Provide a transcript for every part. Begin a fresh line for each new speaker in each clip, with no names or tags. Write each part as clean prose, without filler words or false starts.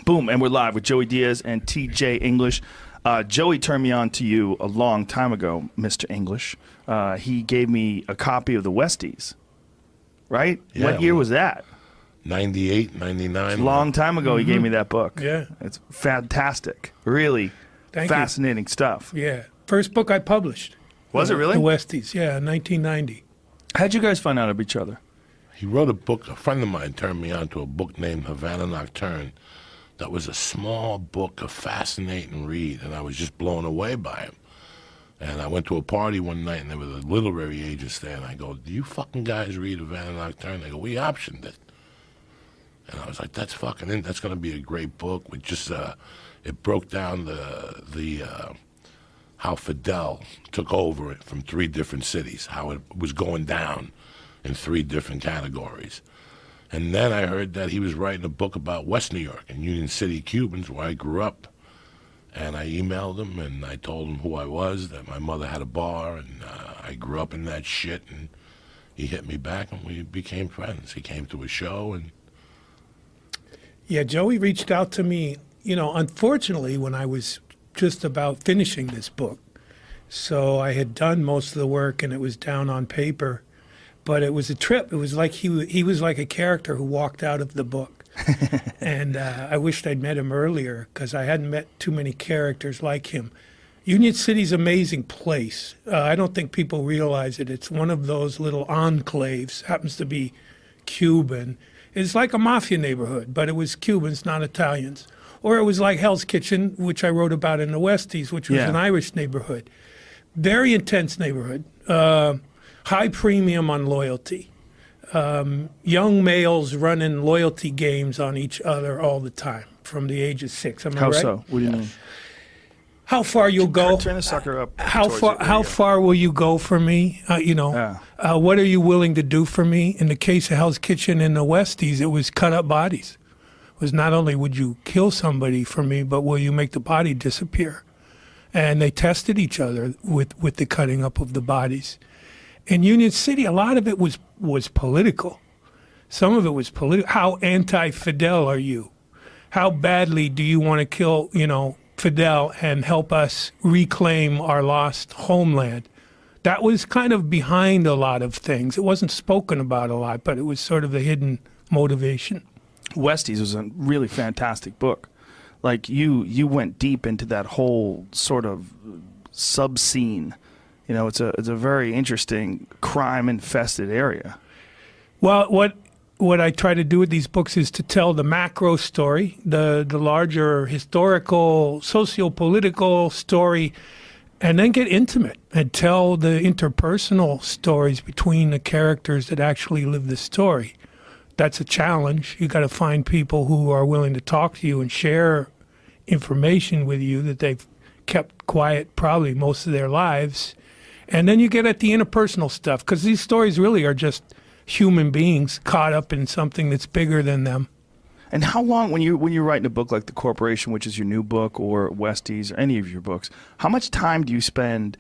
Boom, and we're live with Joey Diaz and TJ English. Joey turned me on to you a long time ago, Mr. English. He gave me a copy of the Westies, right?
Yeah,
what year was that?
98, 99.
A long time ago he gave me that book.
Yeah.
It's fantastic. Really fascinating stuff.
Yeah. First book I published.
Was it really?
The Westies, yeah, 1990.
How'd you guys find out of each other?
He wrote a book. A friend of mine turned me on to a book named Havana Nocturne. That was a small book, a fascinating read, and I was just blown away by him. And I went to a party one night, and there was a literary agent there, and I go, "Do you fucking guys read Havana Nocturne?" They go, "We optioned it." And I was like, "That's fucking in. That's going to be a great book." With just it broke down the how Fidel took over it from 3 different cities, how it was going down in 3 different categories. And then I heard that he was writing a book about West New York and Union City Cubans, where I grew up. And I emailed him, and I told him who I was, that my mother had a bar, and I grew up in that shit. And he hit me back, and we became friends. He came to a show, and...
Yeah, Joey reached out to me, unfortunately, when I was just about finishing this book. So I had done most of the work, and it was down on paper. But it was a trip. It was like he was like a character who walked out of the book. And I wished I'd met him earlier, because I hadn't met too many characters like him. Union City's an amazing place. I don't think people realize it. It's one of those little enclaves, happens to be Cuban. It's like a mafia neighborhood, but it was Cubans, not Italians. Or it was like Hell's Kitchen, which I wrote about in the Westies, which was an Irish neighborhood. Very intense neighborhood. High premium on loyalty. Young males running loyalty games on each other all the time from the age of 6. Am I
How
right?
so? What do you mean?
How far you'll go?
Turn the sucker up.
How far will you go for me? What are you willing to do for me? In the case of Hell's Kitchen in the Westies, it was cut up bodies. It was not only would you kill somebody for me, but will you make the body disappear? And they tested each other with the cutting up of the bodies. In Union City, a lot of it was political. Some of it was political. How anti-Fidel are you? How badly do you want to kill, Fidel and help us reclaim our lost homeland? That was kind of behind a lot of things. It wasn't spoken about a lot, but it was sort of the hidden motivation.
Westies was a really fantastic book. Like you went deep into that whole sort of sub-scene. It's a very interesting crime-infested area.
Well, what I try to do with these books is to tell the macro story, the larger historical, socio-political story, and then get intimate and tell the interpersonal stories between the characters that actually live the story. That's a challenge. You got to find people who are willing to talk to you and share information with you that they've kept quiet probably most of their lives. And then you get at the interpersonal stuff, because these stories really are just human beings caught up in something that's bigger than them.
And how long, when you're writing a book like The Corporation, which is your new book, or Westies, or any of your books, how much time do you spend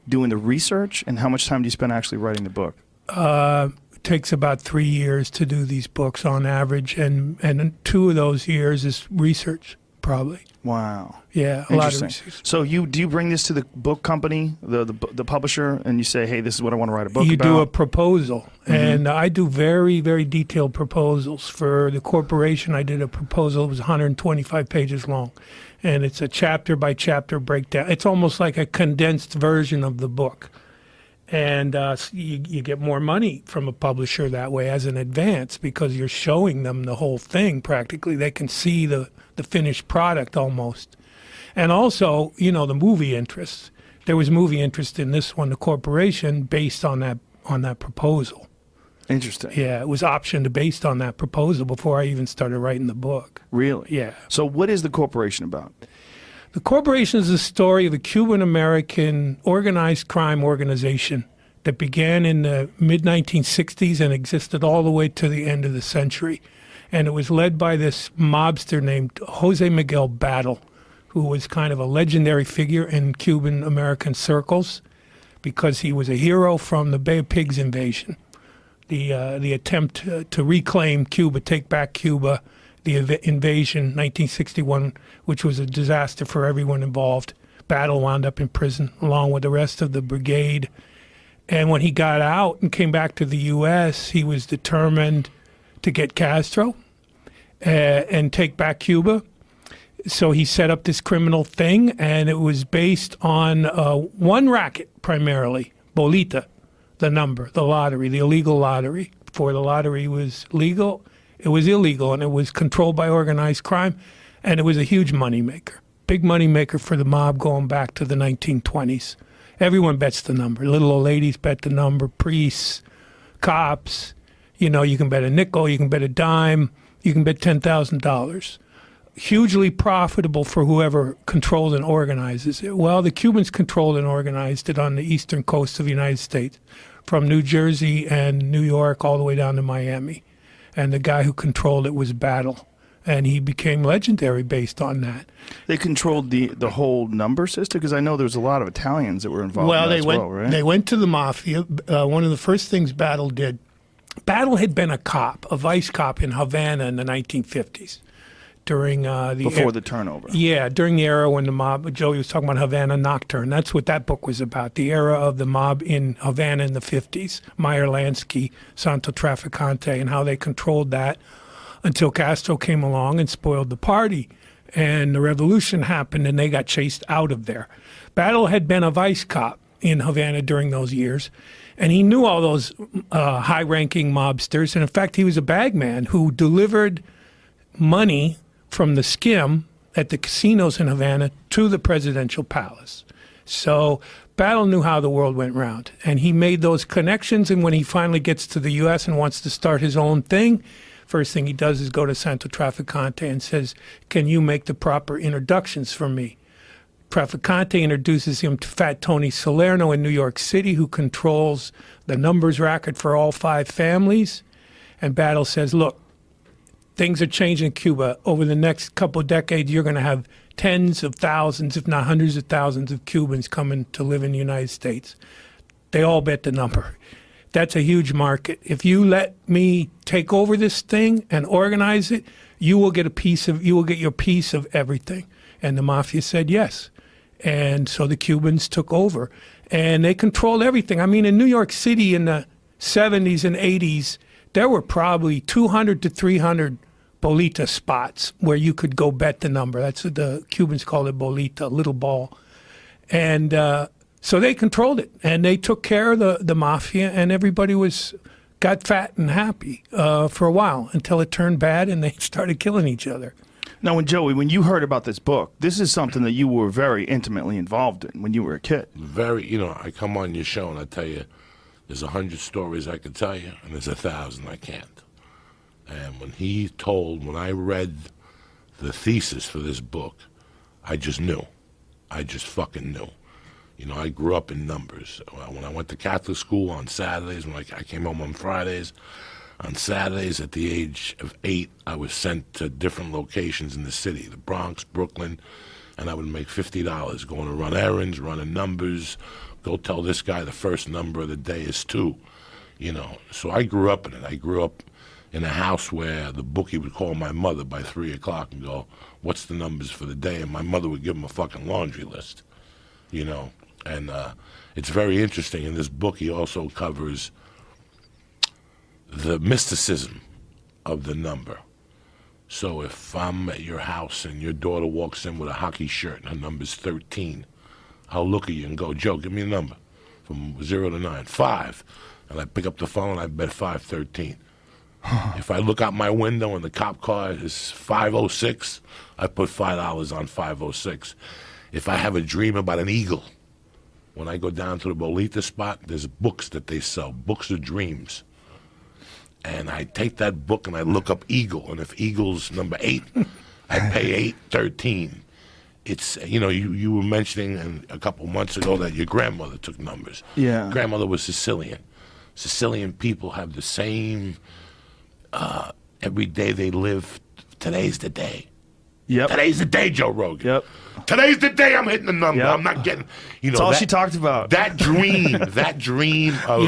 doing the research, and how much time do you spend actually writing the book?
It takes about 3 years to do these books on average, and 2 of those years is research, probably.
Wow.
Yeah, a lot of research.
So do you bring this to the book company, the publisher, and you say, hey, this is what I want to write a book about?
You do a proposal, and I do very, very detailed proposals. For The Corporation, I did a proposal that was 125 pages long, and it's a chapter-by-chapter breakdown. It's almost like a condensed version of the book. And you get more money from a publisher that way as an advance, because you're showing them the whole thing practically. They can see the finished product almost. And also, the movie interest. There was movie interest in this one, The Corporation, based on that proposal.
Interesting.
Yeah, it was optioned based on that proposal before I even started writing the book.
Really?
Yeah.
So what is The Corporation about?
The Corporation is the story of a Cuban-American organized crime organization that began in the mid-1960s and existed all the way to the end of the century. And it was led by this mobster named Jose Miguel Battle, who was kind of a legendary figure in Cuban-American circles because he was a hero from the Bay of Pigs invasion, the attempt to reclaim Cuba, take back Cuba, the invasion, 1961, which was a disaster for everyone involved. Battle wound up in prison along with the rest of the brigade. And when he got out and came back to the U.S., he was determined to get Castro and take back Cuba. So he set up this criminal thing, and it was based on one racket primarily, bolita, the number, the lottery, the illegal lottery. Before the lottery was legal, it was illegal, and it was controlled by organized crime, and it was a huge moneymaker, big moneymaker for the mob going back to the 1920s. Everyone bets the number. Little old ladies bet the number, priests, cops. You know, you can bet a nickel, you can bet a dime, you can bet $10,000. Hugely profitable for whoever controls and organizes it. Well, the Cubans controlled and organized it on the eastern coast of the United States, from New Jersey and New York all the way down to Miami. And the guy who controlled it was Battle, and he became legendary based on that.
They controlled the whole number system? Because I know there's a lot of Italians that were involved in that as well, right?
They went to the mafia. One of the first things Battle did, Battle had been a cop, a vice cop in Havana in the 1950s. During
before the turnover.
Yeah, during the era when the mob, Joey was talking about Havana Nocturne. That's what that book was about, the era of the mob in Havana in the 50s, Meyer Lansky, Santo Trafficante, and how they controlled that until Castro came along and spoiled the party. And the revolution happened, and they got chased out of there. Battle had been a vice cop in Havana during those years, and he knew all those high-ranking mobsters. And in fact, he was a bagman who delivered money from the skim at the casinos in Havana to the presidential palace. So Battle knew how the world went round, and he made those connections. And when he finally gets to the U.S. and wants to start his own thing, first thing he does is go to Santo Trafficante and says, can you make the proper introductions for me? Trafficante introduces him to Fat Tony Salerno in New York City, who controls the numbers racket for all 5 families. And Battle says, look, things are changing in Cuba. Over the next couple of decades, you're going to have tens of thousands, if not hundreds of thousands of Cubans coming to live in the United States. They all bet the number. That's a huge market. If you let me take over this thing and organize it, you will get your piece of everything. And the mafia said yes. And so the Cubans took over, and they controlled everything. I mean, in New York City in the 70s and 80s, there were probably 200 to 300 bolita spots where you could go bet the number. That's what the Cubans call it, bolita, little ball. And so they controlled it, and they took care of the mafia, and everybody got fat and happy for a while until it turned bad and they started killing each other.
Now, when you heard about this book, this is something that you were very intimately involved in when you were a kid.
Very, I come on your show and I tell you, there's 100 stories I could tell you, and there's 1,000 I can't. And when I read the thesis for this book, I just knew. I just fucking knew. I grew up in numbers. When I went to Catholic school on Saturdays, when I came home on Fridays, on Saturdays at the age of 8, I was sent to different locations in the city, the Bronx, Brooklyn, and I would make $50 going to run errands, running numbers. Go tell this guy the first number of the day is 2, So I grew up in it. I grew up in a house where the bookie would call my mother by 3 o'clock and go, what's the numbers for the day? And my mother would give him a fucking laundry list, And it's very interesting. In this book, he also covers the mysticism of the number. So if I'm at your house and your daughter walks in with a hockey shirt and her number's 13, I'll look at you and go, Joe, give me a number from 0 to 9. 5. And I pick up the phone and I bet 513. If I look out my window and the cop car is 506, I put $5 on 506. If I have a dream about an eagle, when I go down to the Bolita spot, there's books that they sell, books of dreams. And I take that book and I look up eagle. And if eagle's number 8, I pay 813. It's, you were mentioning a couple months ago that your grandmother took numbers.
Yeah.
Grandmother was Sicilian. Sicilian people have the same, every day they live, today's the day.
Yep.
Today's the day, Joe Rogan.
Yep.
Today's the day I'm hitting the number.
Yep.
I'm not getting,
That's all she talked about.
That dream of,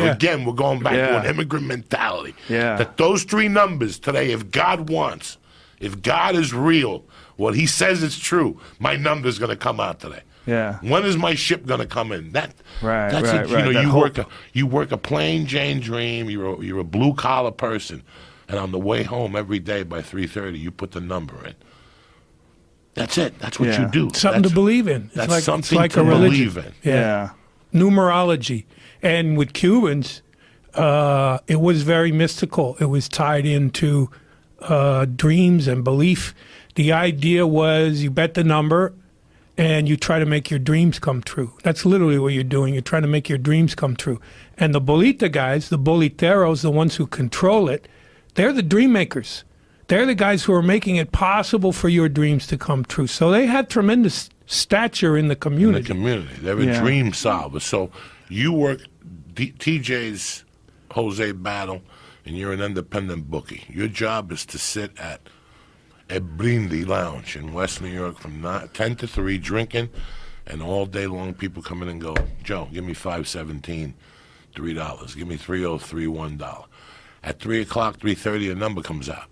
again, we're going back to an immigrant mentality.
Yeah.
That those 3 numbers today, if God wants, If God is real, what he says is true, my number's going to come out today.
Yeah.
When is my ship going to come in? That's it.
Right.
You know,
That
you work a plain Jane dream. You're a blue collar person, and on the way home every day by 3:30, you put the number in. That's it. That's what you do.
Something to believe in.
That's something
it's like
to
a religion.
believe in.
Yeah.
Numerology. And with Cubans, it was very mystical. It was tied into dreams and belief. The idea was you bet the number and you try to make your dreams come true. That's literally what you're doing. You're trying to make your dreams come true. And the bolita guys, the boliteros, the ones who control it, they're the dream makers. They're the guys who are making it possible for your dreams to come true. So they had tremendous stature in the community.
They're a dream solver. So you work TJ's Jose Battle, and you're an independent bookie. Your job is to sit at a Brindley Lounge in West New York from 10 to 3 drinking, and all day long people come in and go, Joe, give me $5.17, $3. Give me $3.03, $1. At 3 o'clock, 3:30, a number comes out.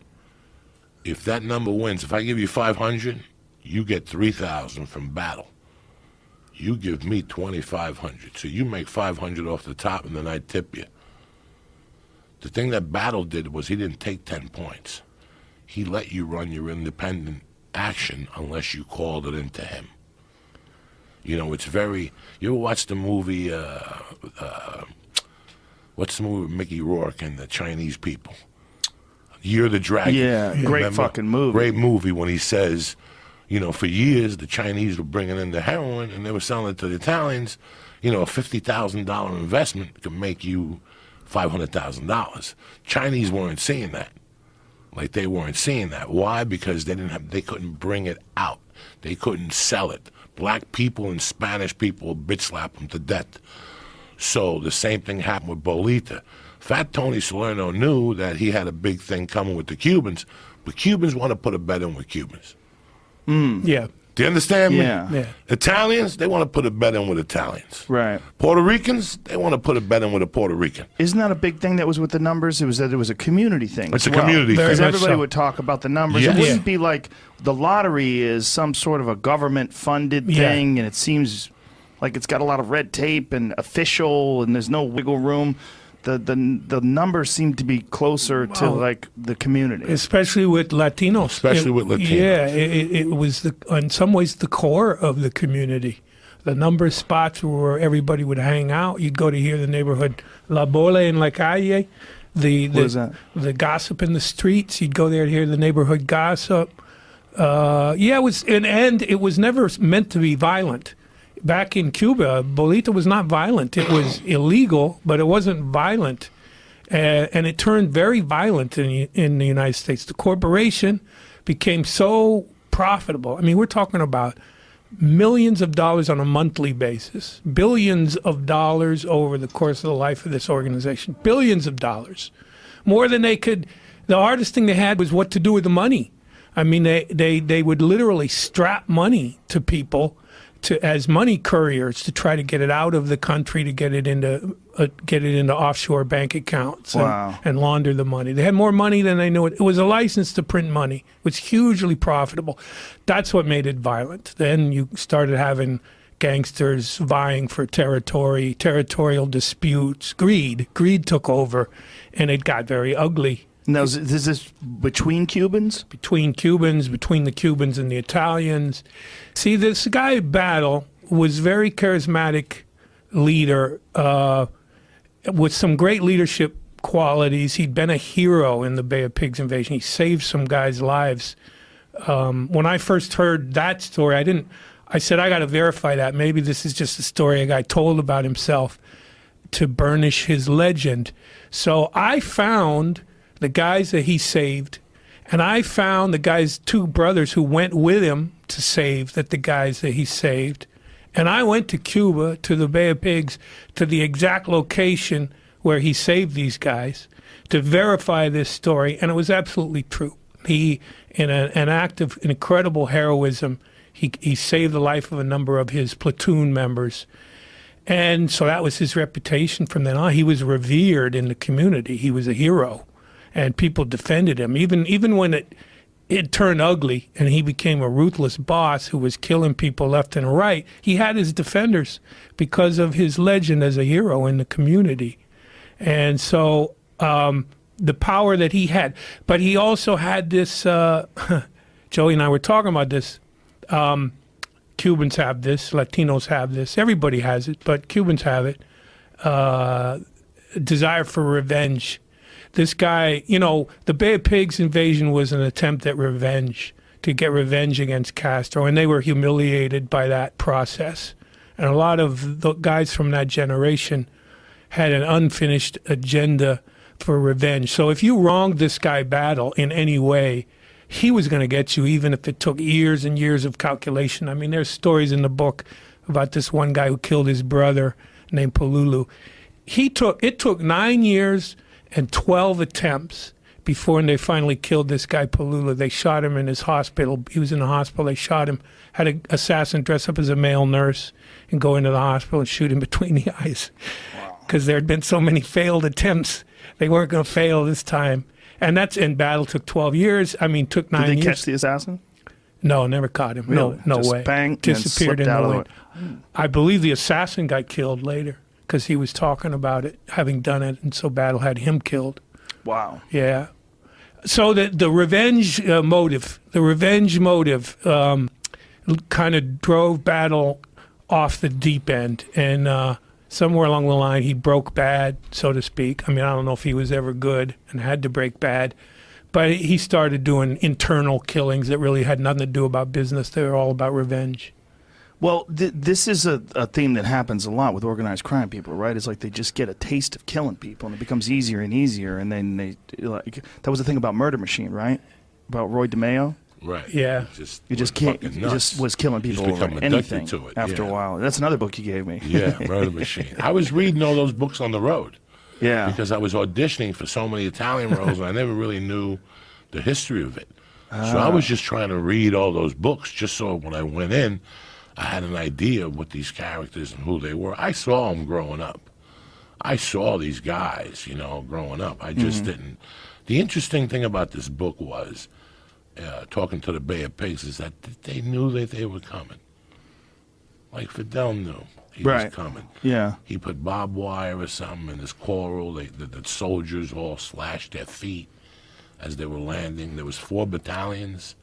If that number wins, if I give you 500, you get 3,000 from Battle. You give me 2,500, so you make 500 off the top, and then I tip you. The thing that Battle did was he didn't take 10 points. He let you run your independent action unless you called it into him. You know, it's very... You ever watch the movie... what's the movie with Mickey Rourke and the Chinese people? Year of the Dragon.
Yeah, great fucking movie.
Great movie when he says, you know, for years the Chinese were bringing in the heroin and they were selling it to the Italians. You know, a $50,000 investment could make you $500,000. Chinese weren't seeing that. Like, they weren't seeing that. Why? Because they couldn't bring it out. They couldn't sell it. Black people and Spanish people would bitch slap them to death. So the same thing happened with Bolita. Fat Tony Salerno knew that he had a big thing coming with the Cubans, but Cubans want to put a bet in with Cubans.
Yeah.
Do you understand me?
Yeah.
Italians, they want to put a bet in with Italians.
Right.
Puerto Ricans, they want to put a bet in with a Puerto Rican.
Isn't that a big thing that was with the numbers? It was that it was a community thing.
It's a
as well.
community
Because
thing.
everybody
so.
would talk about the numbers.
Yes.
It wouldn't be like the lottery is some sort of a government-funded thing, and it seems like it's got a lot of red tape and official, and there's no wiggle room. The numbers seem to be closer to like the community,
Especially with Latinos. Yeah, it was in some ways the core of the community. The number of spots where everybody would hang out. You'd go to hear the neighborhood La Bola en la Calle, the gossip in the streets. You'd go there to hear the neighborhood gossip. It was it was never meant to be violent. Back in Cuba, Bolita was not violent. It was illegal, but it wasn't violent. And it turned very violent in the United States. The corporation became so profitable. I mean, we're talking about millions of dollars on a monthly basis, billions of dollars over the course of the life of this organization, billions of dollars. More than they could. The hardest thing they had was what to do with the money. I mean, they would literally strap money to people as money couriers to try to get it out of the country, to get it into offshore bank accounts and launder the money. They had more money than they knew. It was a license to print money. It was hugely profitable. That's what made it violent. Then you started having gangsters vying for territorial disputes. Greed took over, and it got very ugly.
Now, is this between Cubans?
Between the Cubans and the Italians. See, this guy Battle was very charismatic leader with some great leadership qualities. He'd been a hero in the Bay of Pigs invasion. He saved some guys' lives. When I first heard that story, I said, I got to verify that. Maybe this is just a story a guy told about himself to burnish his legend. So I found the guys that he saved, and I found the guys, 2 brothers who went with him to save the guys that he saved. And I went to Cuba, to the Bay of Pigs, to the exact location where he saved these guys to verify this story, and it was absolutely true. He, in an act of incredible heroism, he saved the life of a number of his platoon members. And so that was his reputation from then on. He was revered in the community. He was a hero. And people defended him, even when it turned ugly and he became a ruthless boss who was killing people left and right, he had his defenders because of his legend as a hero in the community. And so the power that he had, but he also had this, Joey and I were talking about this, Cubans have this, Latinos have this, everybody has it, but Cubans have it, desire for revenge. This guy, you know, the Bay of Pigs invasion was an attempt at revenge, to get revenge against Castro, and they were humiliated by that process. And a lot of the guys from that generation had an unfinished agenda for revenge. So if you wronged this guy Battle in any way, he was going to get you, even if it took years and years of calculation. I mean, there's stories in the book about this one guy who killed his brother named Palulu. It took 9 years and 12 attempts before they finally killed this guy Palulu. They shot him in his hospital. He was in the hospital. They shot him, had an assassin dress up as a male nurse and go into the hospital and shoot him between the eyes. Because there had been so many failed attempts. They weren't going to fail this time. And Battle took 12 years. I mean, took 9 years.
Did they catch the assassin?
No, never caught him.
Really?
No
Just
way.
Bang,
disappeared in
out
the
of
wind. I believe the assassin got killed later because he was talking about it, having done it, and so Battle had him killed.
Wow.
Yeah. So the revenge motive, kind of drove Battle off the deep end, and somewhere along the line he broke bad, so to speak. I mean, I don't know if he was ever good and had to break bad, but he started doing internal killings that really had nothing to do about business. They were all about revenge.
Well, this is a theme that happens a lot with organized crime people, right? It's like they just get a taste of killing people, and it becomes easier and easier, and then that was the thing about Murder Machine, right? About Roy DeMeo.
Right.
Yeah.
You just was killing people over anything
to it.
After a while. That's another book you gave me.
Yeah, Murder Machine. I was reading all those books on the road.
Yeah.
Because I was auditioning for so many Italian roles, and I never really knew the history of it. So I was just trying to read all those books just so when I went in, I had an idea of what these characters and who they were. I saw them growing up. I saw these guys, growing up. I just didn't. The interesting thing about this book was, talking to the Bay of Pigs, is that they knew that they were coming. Like Fidel knew he was coming.
Yeah.
He put barbed wire or something in his coral. The soldiers all slashed their feet as they were landing. There was 4 battalions.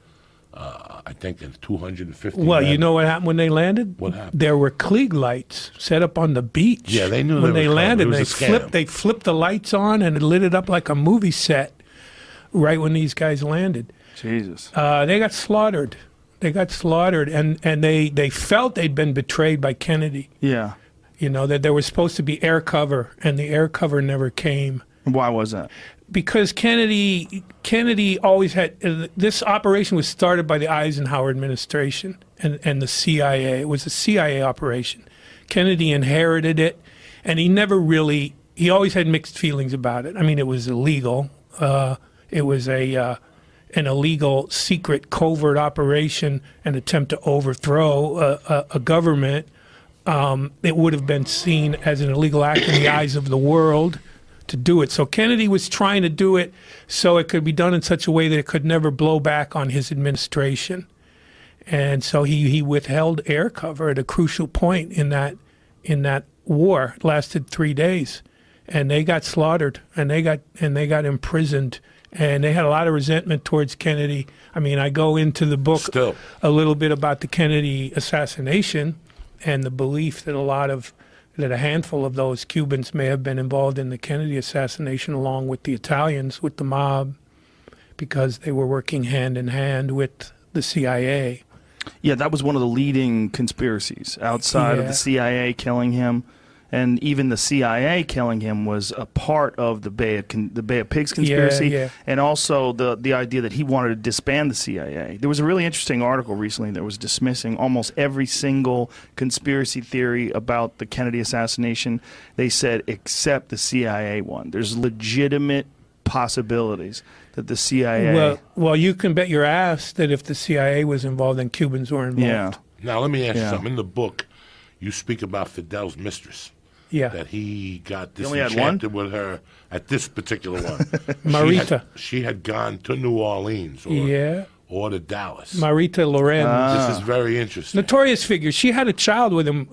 I think in 250.
Well,
men.
you know what happened when they landed?
What happened?
There were Klieg lights set up on the beach.
Yeah, they knew
when
they were
landed.
It was a scam.
They flipped the lights on and it lit it up like a movie set. Right when these guys landed,
Jesus,
they got slaughtered. And they felt they'd been betrayed by Kennedy.
Yeah,
that there was supposed to be air cover, and the air cover never came.
Why was that?
Because Kennedy always had this operation was started by the Eisenhower administration and the CIA. It was a CIA operation. Kennedy inherited it, and he always had mixed feelings about it. I mean, it was illegal. It was an illegal, secret, covert operation, an attempt to overthrow a government. It would have been seen as an illegal act in the eyes of the world to do it. So Kennedy was trying to do it so it could be done in such a way that it could never blow back on his administration. And so he withheld air cover at a crucial point in that war. It lasted 3 days, and they got slaughtered, and they got imprisoned, and they had a lot of resentment towards Kennedy. I mean, I go into the book a little bit about the Kennedy assassination and the belief that a handful of those Cubans may have been involved in the Kennedy assassination along with the Italians, with the mob, because they were working hand in hand with the CIA.
Yeah, that was one of the leading conspiracies outside of the CIA killing him. And even the CIA killing him was a part of the Bay of Pigs conspiracy, and also the idea that he wanted to disband the CIA. There was a really interesting article recently that was dismissing almost every single conspiracy theory about the Kennedy assassination. They said except the CIA one. There's legitimate possibilities that the CIA...
Well, you can bet your ass that if the CIA was involved, then Cubans were involved.
Yeah.
Now, let me ask you something. In the book, you speak about Fidel's mistress.
Yeah.
that he got
only had one?
disenchanted with her at this particular one.
Marita.
She had gone to New Orleans or to Dallas.
Marita Loren.
This is very interesting.
Notorious figure. She had a child with him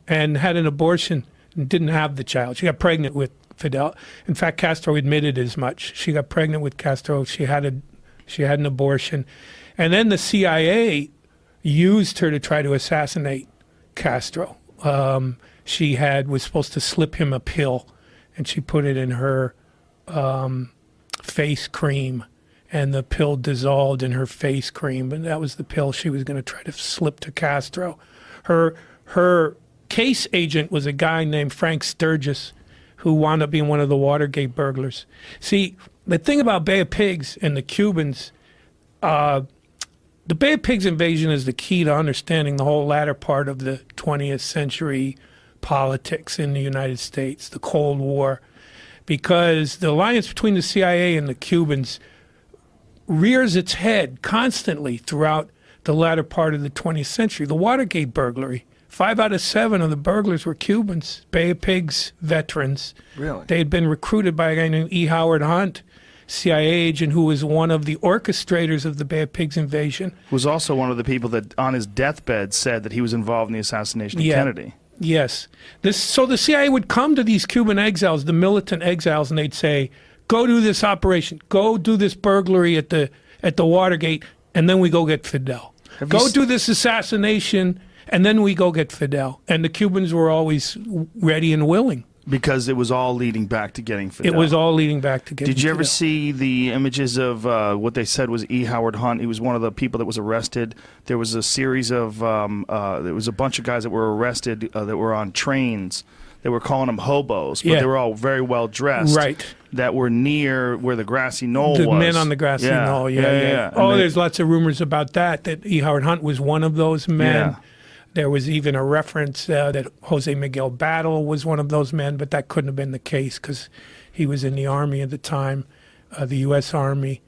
and had an abortion and didn't have the child. She got pregnant with Fidel. In fact, Castro admitted as much. She got pregnant with Castro. She had an abortion. And then the CIA used her to try to assassinate Castro. She was supposed to slip him a pill, and she put it in her face cream, and the pill dissolved in her face cream, and that was the pill she was going to try to slip to Castro. Her case agent was a guy named Frank Sturgis, who wound up being one of the Watergate burglars. See, the thing about Bay of Pigs and the Cubans, the Bay of Pigs invasion is the key to understanding the whole latter part of the 20th century politics in the United States, the Cold War, because the alliance between the CIA and the Cubans rears its head constantly throughout the latter part of the 20th century. The Watergate burglary, 5 out of 7 of the burglars were Cubans, Bay of Pigs veterans.
Really?
They had been recruited by a guy named E. Howard Hunt, CIA agent who was one of the orchestrators of the Bay of Pigs invasion.
Was also one of the people that on his deathbed said that he was involved in the assassination of Kennedy.
Yes. So the CIA would come to these Cuban exiles, the militant exiles, and they'd say, go do this operation, go do this burglary at the Watergate, and then we go get Fidel. Go do this assassination, and then we go get Fidel. And the Cubans were always ready and willing.
Because it was all leading back to getting Fidel.
It was all leading back to getting Fidel.
Did you ever see the images of what they said was E. Howard Hunt? He was one of the people that was arrested. There was a series of, there was a bunch of guys that were arrested that were on trains. They were calling them hobos, but they were all very well dressed.
Right.
That were near where the grassy knoll was.
The men on the grassy knoll, yeah. Oh, there's lots of rumors about that E. Howard Hunt was one of those men.
Yeah.
There was even a reference that Jose Miguel Battle was one of those men, but that couldn't have been the case because he was in the Army at the time, the U.S. Army.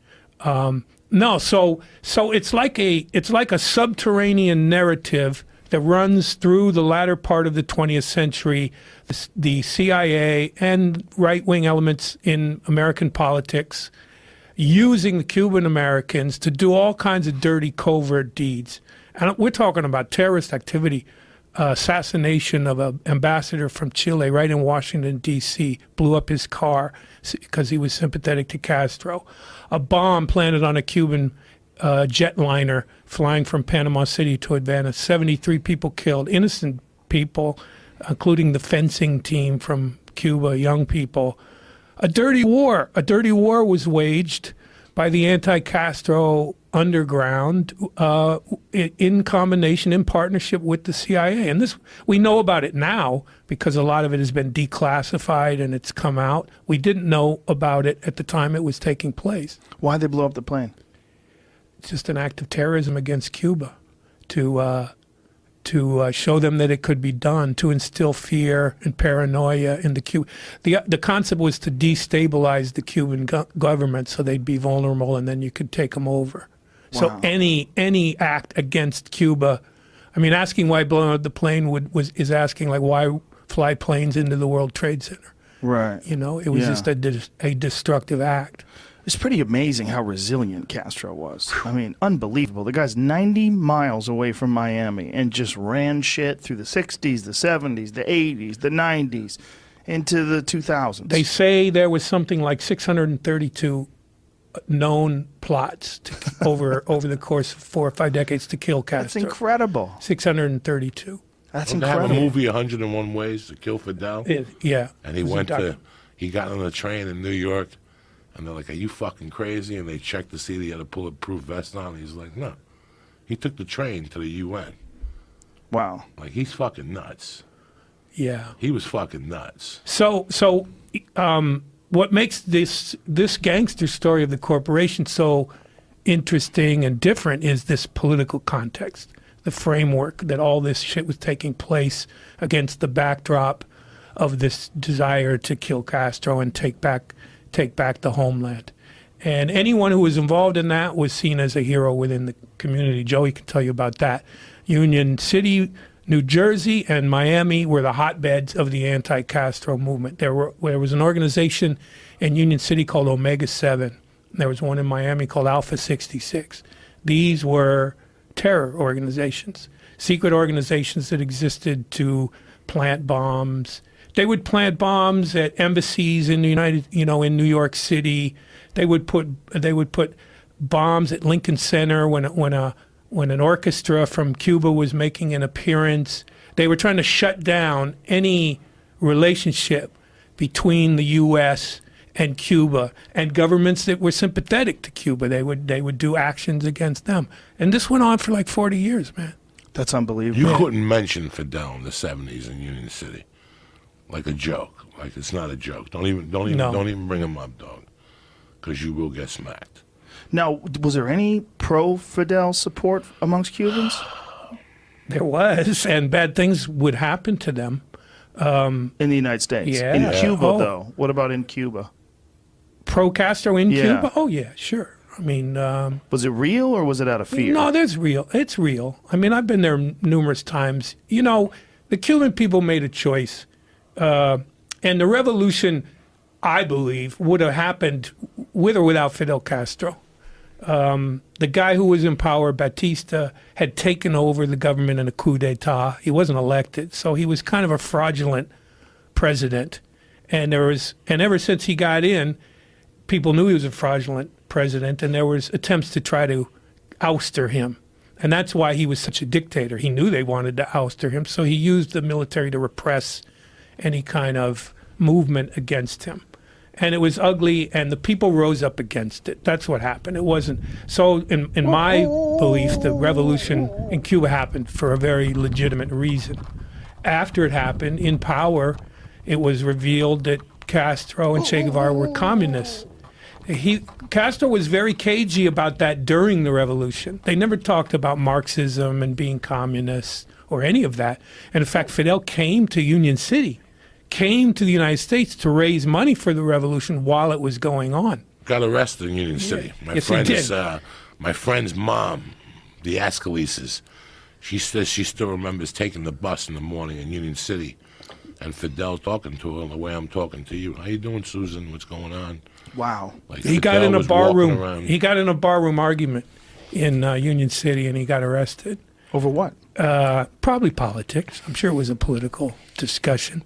No, so it's like a subterranean narrative that runs through the latter part of the 20th century. The CIA and right-wing elements in American politics using the Cuban Americans to do all kinds of dirty, covert deeds. And we're talking about terrorist activity, assassination of an ambassador from Chile right in Washington, D.C., blew up his car because he was sympathetic to Castro. A bomb planted on a Cuban jetliner flying from Panama City to Havana. 73 people killed, innocent people, including the fencing team from Cuba, young people. A dirty war. A dirty war was waged by the anti-Castro underground in combination, in partnership with the CIA. And this, we know about it now because a lot of it has been declassified and it's come out. We didn't know about it at the time it was taking place.
Why'd they blow up the plane?
It's just an act of terrorism against Cuba to show them that it could be done, to instill fear and paranoia in the Cuban. The concept was to destabilize the Cuban government so they'd be vulnerable and then you could take them over. Wow. So any act against Cuba, I mean, asking why blowing up the plane is asking like why fly planes into the World Trade Center.
Right.
You know, it was just a destructive act.
It's pretty amazing how resilient Castro was. I mean, unbelievable. The guy's 90 miles away from Miami and just ran shit through the 60s, the 70s, the 80s, the 90s, into the 2000s.
They say there was something like 632 known plots over the course of 4 or 5 decades to kill Castro.
That's incredible.
632.
That's
Don't
incredible.
They have a movie, 101 Ways to Kill Fidel?
Yeah.
And he got on a train in New York. And they're like, are you fucking crazy? And they checked to see that he had a bulletproof vest on. And he's like, no. He took the train to the UN.
Wow.
Like, he's fucking nuts.
Yeah.
He was fucking nuts.
So what makes this gangster story of the corporation so interesting and different is this political context, the framework that all this shit was taking place against the backdrop of this desire to kill Castro and take back the homeland. And anyone who was involved in that was seen as a hero within the community. Joey can tell you about that. Union City New Jersey and Miami were the hotbeds of the anti-Castro movement. There was an organization in Union City called Omega 7. There was one in Miami called Alpha 66. These were terror organizations, secret organizations that existed to plant bombs. They would plant bombs at embassies in in New York City. They would put bombs at Lincoln Center when an orchestra from Cuba was making an appearance. They were trying to shut down any relationship between the U.S. and Cuba and governments that were sympathetic to Cuba. They would do actions against them. And this went on for like 40 years, man.
That's unbelievable.
You couldn't mention Fidel in the 70s in Union City. Like a joke. Like it's not a joke. Don't even bring him up, dog. Because you will get smacked.
Now, was there any pro-Fidel support amongst Cubans?
There was, and bad things would happen to them.
In the United States?
Yeah.
In Cuba, though? What about in Cuba?
Pro-Castro in Cuba? Oh, yeah, sure. I mean...
was it real, or was it out of fear?
No, it's real. I mean, I've been there numerous times. You know, the Cuban people made a choice. And the revolution, I believe, would have happened with or without Fidel Castro. The guy who was in power, Batista, had taken over the government in a coup d'etat. He wasn't elected, so he was kind of a fraudulent president. And ever since he got in, people knew he was a fraudulent president, and there was attempts to try to ouster him. And that's why he was such a dictator. He knew they wanted to ouster him, so he used the military to repress any kind of movement against him. And it was ugly, and the people rose up against it. That's what happened. It wasn't... So in my belief, the revolution in Cuba happened for a very legitimate reason. After it happened, in power, it was revealed that Castro and Che Guevara were communists. Castro was very cagey about that during the revolution. They never talked about Marxism and being communists or any of that. And in fact, Fidel came to Union City, came to the United States to raise money for the revolution while it was going on.
Got arrested in Union City. My friend's mom, the Ascalises, she says she still remembers taking the bus in the morning in Union City, and Fidel talking to her the way I'm talking to you. How you doing, Susan? What's going on?
Wow.
Like
He got in a barroom. He got in a barroom argument in Union City, and he got arrested.
Over what?
Probably politics. I'm sure it was a political discussion.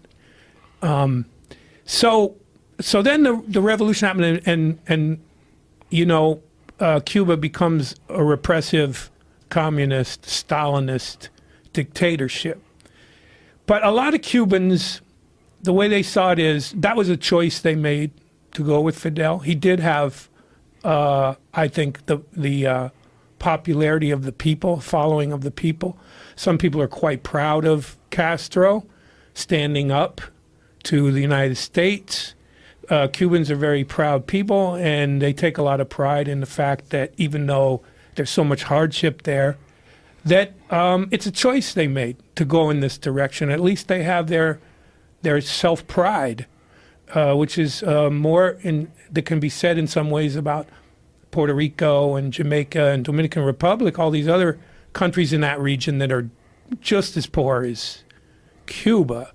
So then the revolution happened, and Cuba becomes a repressive, communist, Stalinist dictatorship. But a lot of Cubans, the way they saw it is that was a choice they made to go with Fidel. He did have, I think, the popularity of the people, following of the people. Some people are quite proud of Castro standing up to the United States. Cubans are very proud people, and they take a lot of pride in the fact that even though there's so much hardship there, that it's a choice they made to go in this direction. At least they have their self-pride, which is more that can be said in some ways about Puerto Rico and Jamaica and Dominican Republic, all these other countries in that region that are just as poor as Cuba.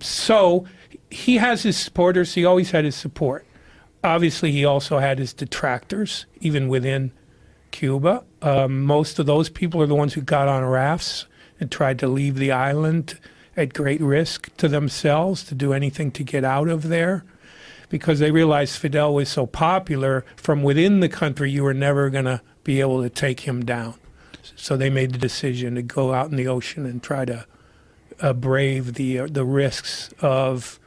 So he has his supporters. He always had his support. Obviously, he also had his detractors, even within Cuba. Most of those people are the ones who got on rafts and tried to leave the island at great risk to themselves to do anything to get out of there, because they realized Fidel was so popular from within the country, you were never going to be able to take him down. So they made the decision to go out in the ocean and try to brave the risks of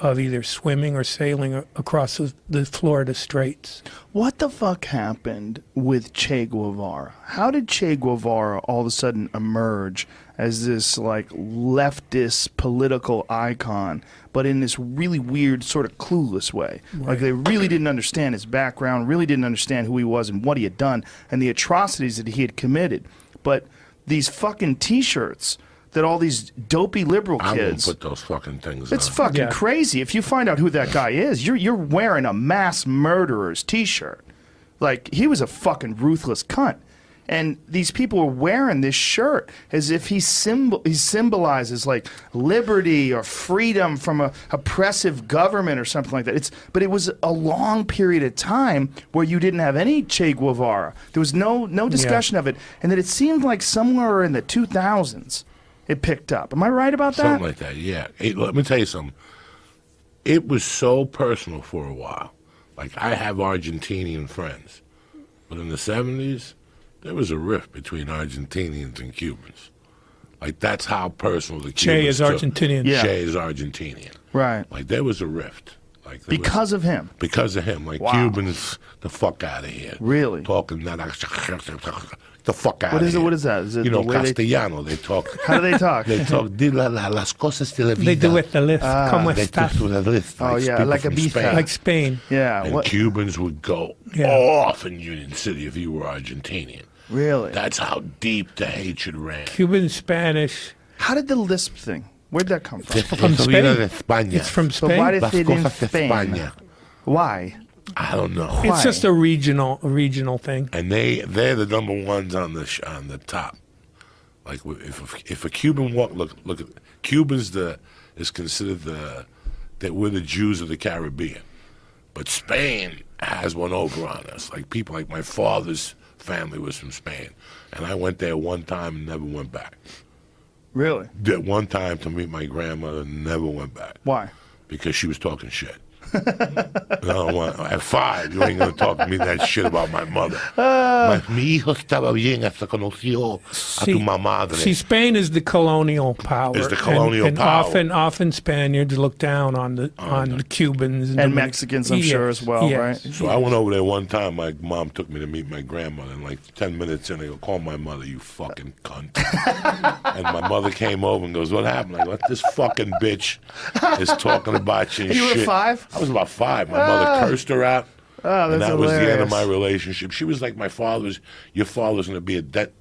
either swimming or sailing across the Florida Straits.
What the fuck happened with Che Guevara? How did Che Guevara all of a sudden emerge as this like leftist political icon, but in this really weird sort of clueless way?
Right.
Like they really didn't understand his background, really didn't understand who he was and what he had done and the atrocities that he had committed. But these fucking T-shirts that all these dopey liberal kids...
I won't put those fucking things
It's
on.
fucking crazy. If you find out who that guy is, you're wearing a mass murderer's T-shirt. Like, he was a fucking ruthless cunt. And these people were wearing this shirt as if he symbolizes like liberty or freedom from a oppressive government or something like that. But it was a long period of time where you didn't have any Che Guevara. There was no discussion of it. And that it seemed like somewhere in the 2000s it picked up. Am I right about that?
Something like that, yeah. Let me tell you something. It was so personal for a while. Like, I have Argentinian friends. But in the 70s, there was a rift between Argentinians and Cubans. Like, that's how personal the Cubans
Che is
took.
Argentinian.
Yeah.
Che is Argentinian.
Right.
Like, there was a rift. Like,
Because of him.
Because of him. Like,
Wow.
Cubans, the fuck out of here.
Really?
Talking that, the fuck out
What
of
is
here.
it? What is that? Is it
You
the
know,
way
Castellano, they talk.
How do they talk?
They talk, "Di las cosas de la vida."
They do it the list. Como
They
estás?
took to the list.
Oh, yeah,
people
like
from
Ibiza.
Spain.
Like Spain.
Yeah.
And
What?
Cubans would go
Yeah.
off in Union City if you were Argentinian.
Really?
That's how deep the hatred ran.
Cuban Spanish.
How did the lisp thing? Where'd that come from?
From
Eso
Spain.
viene de España.
It's from
So
Spain.
why did
Las
it in
cosas de
Spain?
España.
Why?
I don't know.
Why?
It's just a regional thing.
And they're the number ones on the top. Like, if a Cuban look at Cubans is considered that we're the Jews of the Caribbean, but Spain has one over on us. Like, people like my father's family was from Spain, and I went there one time and never went back.
Really?
Did one time to meet my grandmother and never went back
Why?
because she was talking shit. At 5, you ain't gonna talk to me that shit about my mother. Mi hijo estaba bien hasta conoció a tu madre.
See, Spain is the colonial power.
Is the colonial
and
power.
Often Spaniards look down on the Cubans
And Mexicans, I'm sure, as well, right?
So I went over there one time. My mom took me to meet my grandmother, and like 10 minutes in, I go, "Call my mother, you fucking cunt." And my mother came over and goes, "What happened?" I go, "This fucking bitch is talking about you and
You were
shit."
5?
I was about 5. My mother cursed her out.
Oh,
And
that's
that was the end of
hilarious.
my relationship. She was like your father's going to be a debt,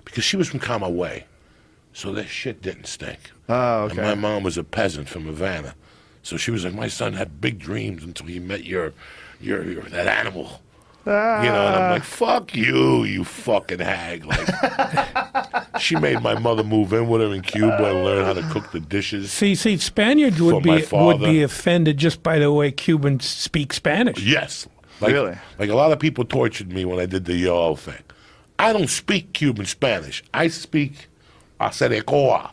because she was from Camagüey. So that shit didn't stink.
Oh, okay.
And my mom was a peasant from Havana. So she was like, my son had big dreams until he met your that animal. You know, and I'm like, fuck you, you fucking hag. Like, she made my mother move in with her in Cuba and learn how to cook the dishes.
See, Spaniards
For
would
my
be
father.
offended just by the way Cubans speak Spanish.
Yes. Like,
Really?
Like, a lot of people tortured me when I did the yo thing. I don't speak Cuban Spanish. I speak Acerecoa.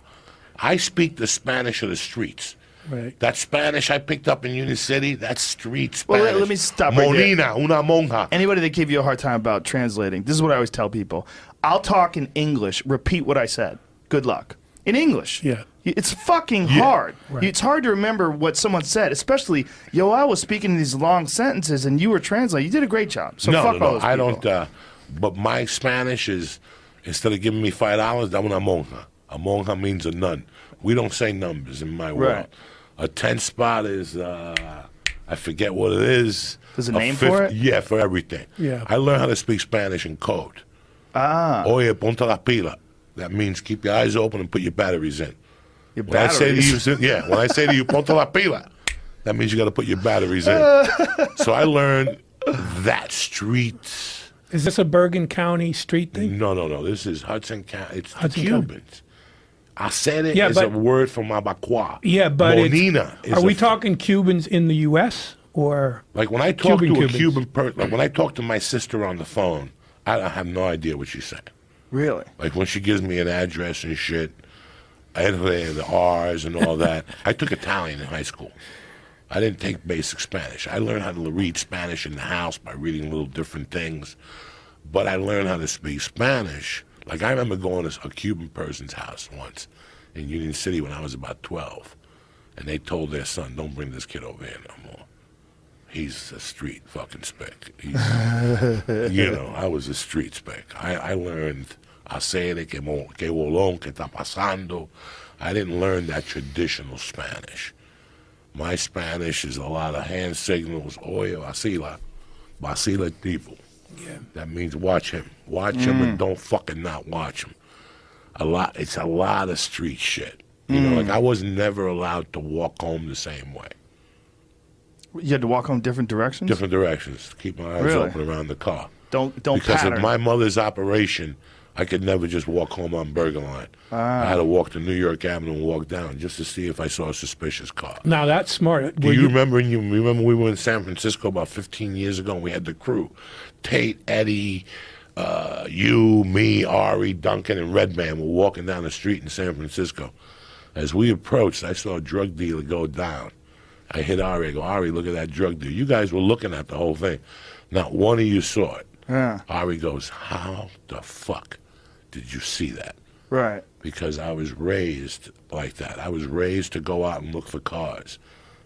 I speak the Spanish of the streets.
Right.
That Spanish I picked up in Union City, that's street
Well,
Spanish.
let me stop right there.
Molina, una monja.
Anybody that gave you a hard time about translating, this is what I always tell people. I'll talk in English, repeat what I said. Good luck. In English.
Yeah.
It's fucking hard.
Right.
It's hard to remember what someone said, especially, I was speaking these long sentences and you were translating. You did a great job. So fuck all those
I
people.
don't. But my Spanish is, instead of giving me $5, da una monja. A monja means a nun. We don't say numbers in my world.
Right.
A 10 spot is, I forget what it is.
There's a
A
name for it?
Yeah, for everything.
Yeah.
I learned how to speak Spanish in code. Oye, ponte la pila. That means keep your eyes open and put your batteries in.
Your
When I say to
batteries.
you, when I say to you, ponte la pila, that means you got to put your batteries in. So I learned that street.
Is this a Bergen County street thing?
No. This is Hudson County. It's the
Hudson County.
Cubans. I said it
Yeah,
is
but-
a word from Abacoa.
Yeah, but
Monina is
are we
a-
talking Cubans in the U.S. or
Like when I talk
Cuban
to a
Cubans?
Cuban person, like when I talk to my sister on the phone, I have no idea what she's saying.
Really?
Like when she gives me an address and shit, the R's and all that. I took Italian in high school. I didn't take basic Spanish. I learned how to read Spanish in the house by reading little different things. But I learned how to speak Spanish. Like I remember going to a Cuban person's house once in Union City when I was about 12. And they told their son, don't bring this kid over here no more. He's a street fucking speck. He's, I was a street speck. I learned hacer que bolón, que está pasando. I didn't learn that traditional Spanish. My Spanish is a lot of hand signals. Oye, vacila tipo.
yeah.
That means watch him. Watch him and don't fucking not watch him. It's a lot of street shit. You know, like I was never allowed to walk home the same way.
You had to walk home different directions?
Different directions. Keep my eyes
Really?
open around the car.
Don't
because
pattern.
of my mother's operation, I could never just walk home on Burger Line. I had to walk to New York Avenue and walk down just to see if I saw a suspicious car.
Now that's smart.
Do you remember? Remember we were in San Francisco about 15 years ago, and we had the crew, Tate, Eddie, you, me, Ari, Duncan, and Redman were walking down the street in San Francisco. As we approached, I saw a drug dealer go down. I hit Ari. I go, Ari, look at that drug dealer. You guys were looking at the whole thing. Not one of you saw it.
Yeah.
Ari goes, how the fuck did you see that?
Right.
Because I was raised like that. I was raised to go out and look for cars.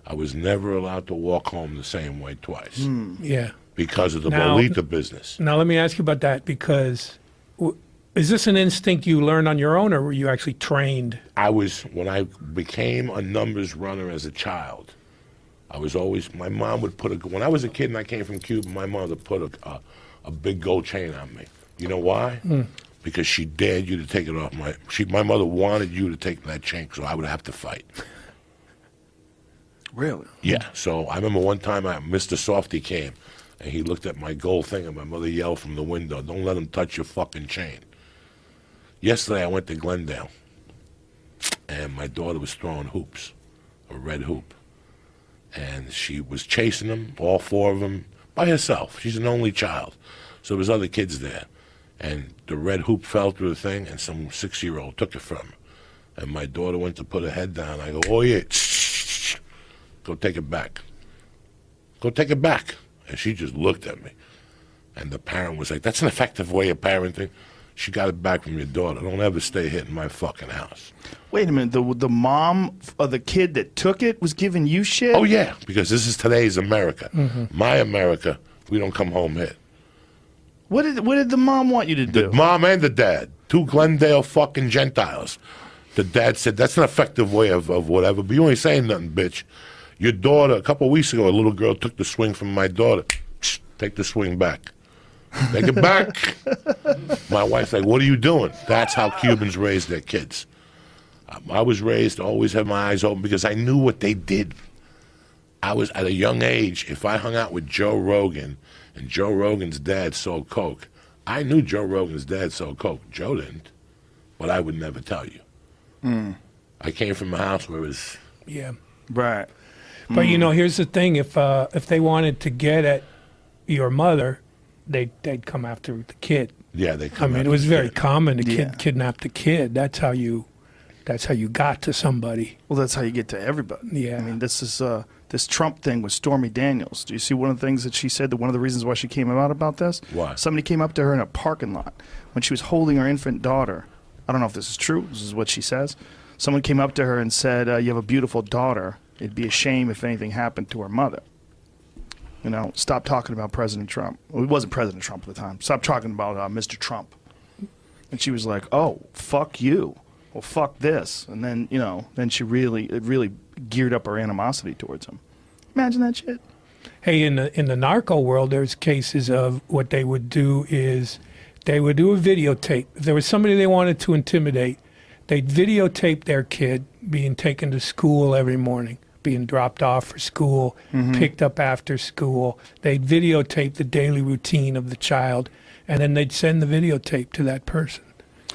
I was never allowed to walk home the same way twice.
Yeah.
Because of the
Now-
Bolita business.
Now let me ask you about that, because is this an instinct you learned on your own, or were you actually trained?
When I became a numbers runner as a child, I was always, my mom would when I was a kid and I came from Cuba, my mother put a big gold chain on me. You know why? Because she dared you to take it off my mother wanted you to take that chain, so I would have to fight.
Really?
Yeah. So I remember one time Mr. Softy came, and he looked at my gold thing, and my mother yelled from the window, "Don't let him touch your fucking chain." Yesterday I went to Glendale, and my daughter was throwing hoops, a red hoop. And she was chasing them, all four of them, by herself. She's an only child. So there was other kids there. And the red hoop fell through the thing, and some 6-year-old took it from her. And my daughter went to put her head down. I go, oh, yeah, go take it back. Go take it back. And she just looked at me. And the parent was like, that's an effective way of parenting. She got it back from your daughter. Don't ever stay hitting my fucking house.
Wait a minute. The mom of the kid that took it was giving you shit?
Oh, yeah, because this is today's America. My America, we don't come home hit.
What did the mom want you to do?
The mom and the dad, two Glendale fucking Gentiles. The dad said, that's an effective way of whatever, but you ain't saying nothing, bitch. Your daughter, a couple of weeks ago, a little girl took the swing from my daughter. Take the swing back. Take it back. My wife's like, what are you doing? That's how Cubans raise their kids. I was raised to always have my eyes open because I knew what they did. I was at a young age, if I hung out with Joe Rogan and Joe Rogan's dad sold coke, I knew Joe Rogan's dad sold coke. Joe didn't, but I would never tell you. I came from a house where it was...
Yeah.
Right.
But, you know, here's the thing. If they wanted to get at your mother, they'd come after the kid.
Yeah, they come
I mean,
after
it was
the
very
kid.
common to
Yeah.
kidnap the kid. That's how you got to somebody.
Well, that's how you get to everybody.
Yeah.
I mean, this is this Trump thing with Stormy Daniels. Do you see one of the things that she said, that one of the reasons why she came out about this?
Why?
Somebody came up to her in a parking lot when she was holding her infant daughter. I don't know if this is true. This is what she says. Someone came up to her and said, you have a beautiful daughter. It'd be a shame if anything happened to her mother. You know, stop talking about President Trump. Well, it wasn't President Trump at the time. Stop talking about Mr. Trump. And she was like, oh, fuck you. Well, fuck this. And then, you know, then it really geared up her animosity towards him. Imagine that shit.
Hey, in the narco world, there's cases of what they would do is they would do a videotape. If there was somebody they wanted to intimidate, they'd videotape their kid being taken to school every morning, being dropped off for school, picked up after school. They'd videotape the daily routine of the child, and then they'd send the videotape to that person.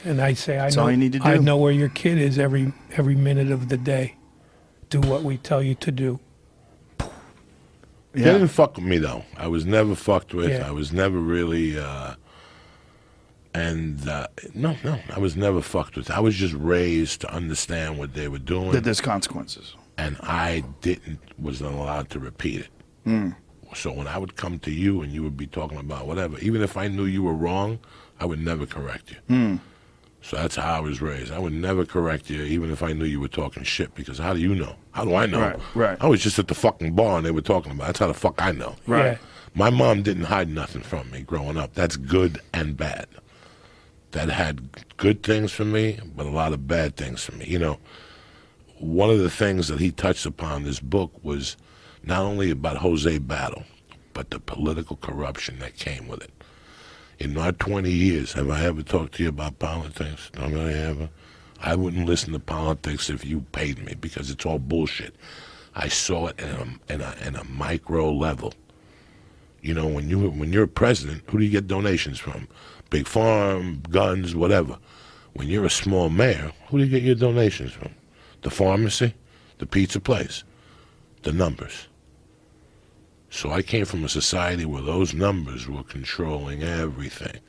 And I'd say,
That's all you need to do.
I know where your kid is every minute of the day. Do what we tell you to do.
They didn't fuck with me, though. I was never fucked with.
Yeah.
I was never really... no, I was never fucked with. I was just raised to understand what they were doing.
That there's consequences.
And I wasn't allowed to repeat it. So when I would come to you and you would be talking about whatever, even if I knew you were wrong, I would never correct you. So that's how I was raised. I would never correct you, even if I knew you were talking shit, because how do you know? How do I know?
Right.
I was just at the fucking bar and they were talking about it. That's how the fuck I know.
Right.
Yeah.
My mom didn't hide nothing from me growing up. That's good and bad. That had good things for me, but a lot of bad things for me. You know, one of the things that he touched upon in this book was not only about Jose Battle, but the political corruption that came with it. In my 20 years, have I ever talked to you about politics? Don't I ever? I wouldn't listen to politics if you paid me, because it's all bullshit. I saw it in a micro level. You know, when you're president, who do you get donations from? Big farm, guns, whatever. When you're a small mayor, who do you get your donations from? The pharmacy, the pizza place, the numbers. So I came from a society where those numbers were controlling everything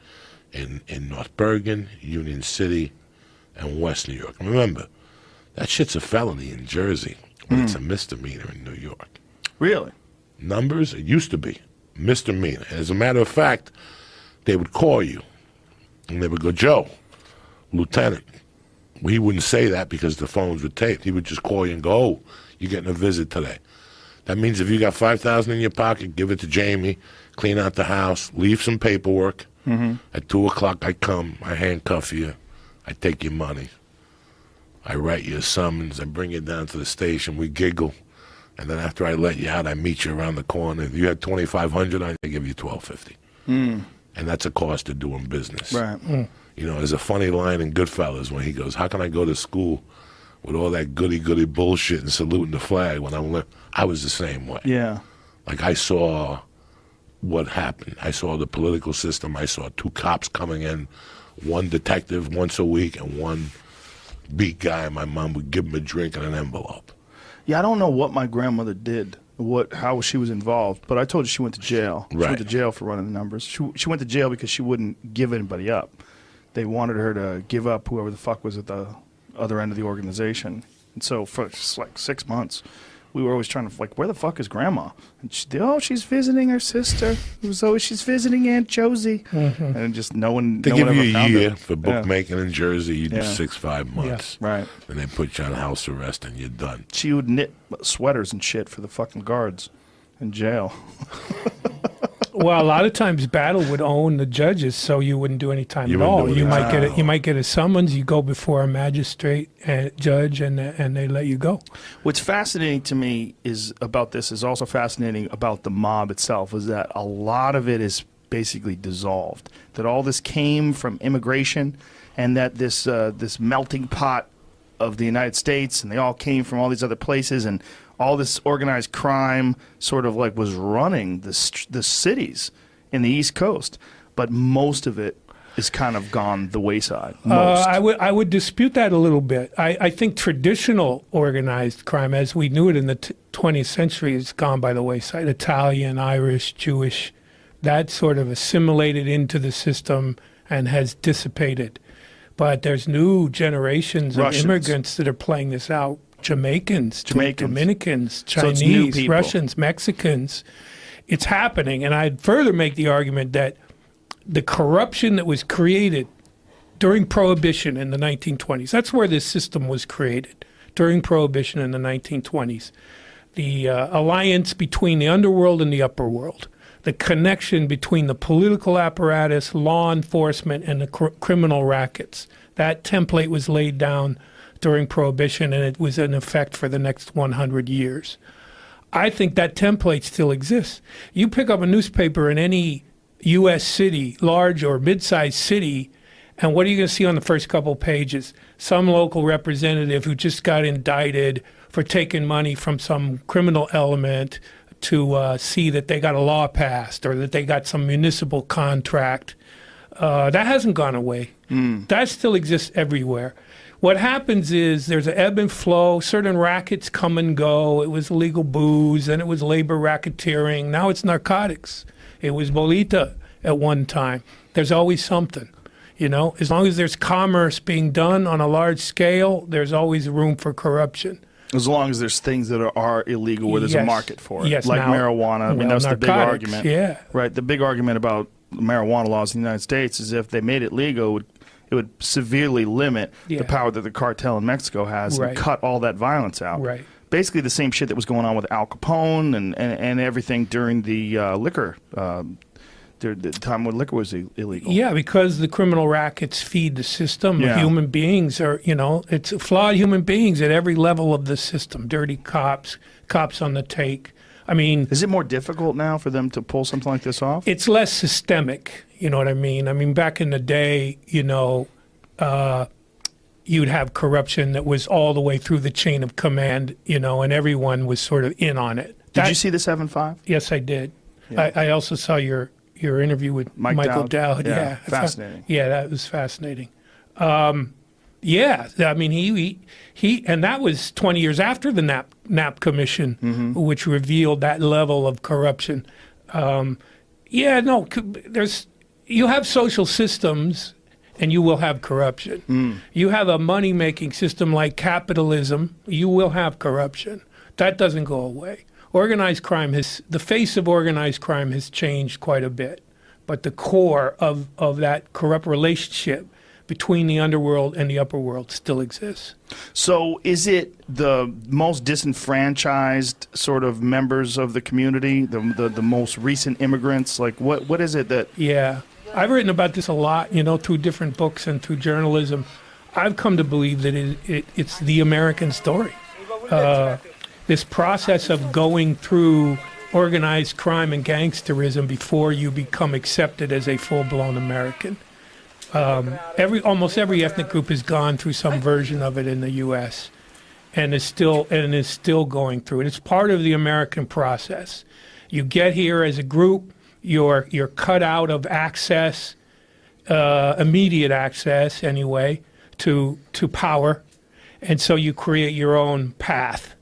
in North Bergen, Union City, and West New York. And remember, that shit's a felony in Jersey, but it's a misdemeanor in New York.
Really?
Numbers, it used to be misdemeanor. As a matter of fact, they would call you, and they would go, Joe, Lieutenant. Well, he wouldn't say that because the phones were taped. He would just call you and go, oh, you're getting a visit today. That means if you got $5,000 in your pocket, give it to Jamie, clean out the house, leave some paperwork. At 2 o'clock, I come, I handcuff you, I take your money. I write you a summons, I bring you down to the station, we giggle, and then after I let you out, I meet you around the corner. If you had $2,500, I give you $1,250. And that's a cost of doing business.
Right.
You know, there's a funny line in Goodfellas when he goes, how can I go to school with all that goody-goody bullshit and saluting the flag when I was the same way.
Yeah.
Like, I saw what happened. I saw the political system. I saw 2 cops coming in, 1 detective once a week and 1 beat guy. My mom would give him a drink and an envelope.
Yeah, I don't know what my grandmother did, how she was involved, but I told you she went to jail. She went to jail for running the numbers. She went to jail because she wouldn't give anybody up. They wanted her to give up whoever the fuck was at the other end of the organization. And so for like 6 months, we were always trying to, like, where the fuck is Grandma? And she's visiting her sister. She's visiting Aunt Josie. And just no one
They give you a year
her.
for bookmaking in Jersey. You do 6-5 months.
Yeah. Right.
And they put you on house arrest and you're done.
She would knit sweaters and shit for the fucking guards in jail.
Well, a lot of times Battle would own the judges, so you wouldn't do any time at all. You might get a summons. You go before a magistrate and judge, and they let you go.
What's fascinating to me is also fascinating about the mob itself, is that a lot of it is basically dissolved. That all this came from immigration, and that this melting pot of the United States, and they all came from all these other places, and all this organized crime sort of like was running the cities in the East Coast, but most of it is kind of gone the wayside.
I would dispute that a little bit. I think traditional organized crime, as we knew it in the 20th century, has gone by the wayside. Italian, Irish, Jewish, that sort of assimilated into the system and has dissipated. But there's new generations of immigrants that are playing this out. Jamaicans, Dominicans, Chinese, Russians, Mexicans. It's happening. And I'd further make the argument that the corruption that was created during Prohibition in the 1920s, that's where this system was created, during Prohibition in the 1920s. The alliance between the underworld and the upper world, the connection between the political apparatus, law enforcement, and the criminal rackets. That template was laid down during Prohibition, and it was in effect for the next 100 years. I think that template still exists. You pick up a newspaper in any U.S. city, large or mid-sized city, and what are you going to see on the first couple pages? Some local representative who just got indicted for taking money from some criminal element to see that they got a law passed or that they got some municipal contract. That hasn't gone away. That still exists everywhere. What happens is there's an ebb and flow. Certain rackets come and go. It was illegal booze, and it was labor racketeering. Now it's narcotics. It was bolita at one time. There's always something. You know, as long as there's commerce being done on a large scale, there's always room for corruption.
As long as there's things that are illegal where there's a market for it.
Yes,
like marijuana. I mean, that's the big argument.
Yeah.
Right. The big argument about marijuana laws in the United States is if they made it legal, it would severely limit the power that the cartel in Mexico has and cut all that violence out.
Right.
Basically the same shit that was going on with Al Capone and everything during the liquor, the time when liquor was illegal.
Yeah, because the criminal rackets feed the system. Human beings are, it's flawed human beings at every level of the system. Dirty cops, cops on the take. I mean,
is it more difficult now for them to pull something like this off?
It's less systemic. You know what I mean? I mean, back in the day, you'd have corruption that was all the way through the chain of command, and everyone was sort of in on it.
Did you see the 7-5?
Yes, I did.
Yeah.
I also saw your interview with Michael Dowd.
Yeah, fascinating.
Yeah, that was fascinating. Yeah, I mean, he and that was 20 years after the Knapp Commission, which revealed that level of corruption. Yeah, no, you have social systems, and you will have corruption. You have a money-making system like capitalism, you will have corruption. That doesn't go away. Organized crime the face of organized crime has changed quite a bit, but the core of that corrupt relationship between the underworld and the upper world still exists.
So is it the most disenfranchised sort of members of the community, the most recent immigrants? Like, what is it that...
Yeah. I've written about this a lot, through different books and through journalism. I've come to believe that it's the American story. This process of going through organized crime and gangsterism before you become accepted as a full-blown American. Almost every ethnic group has gone through some version of it in the U.S. and is still going through it. It's part of the American process. You get here as a group, you're cut out of access, immediate access anyway, to power, and so you create your own path.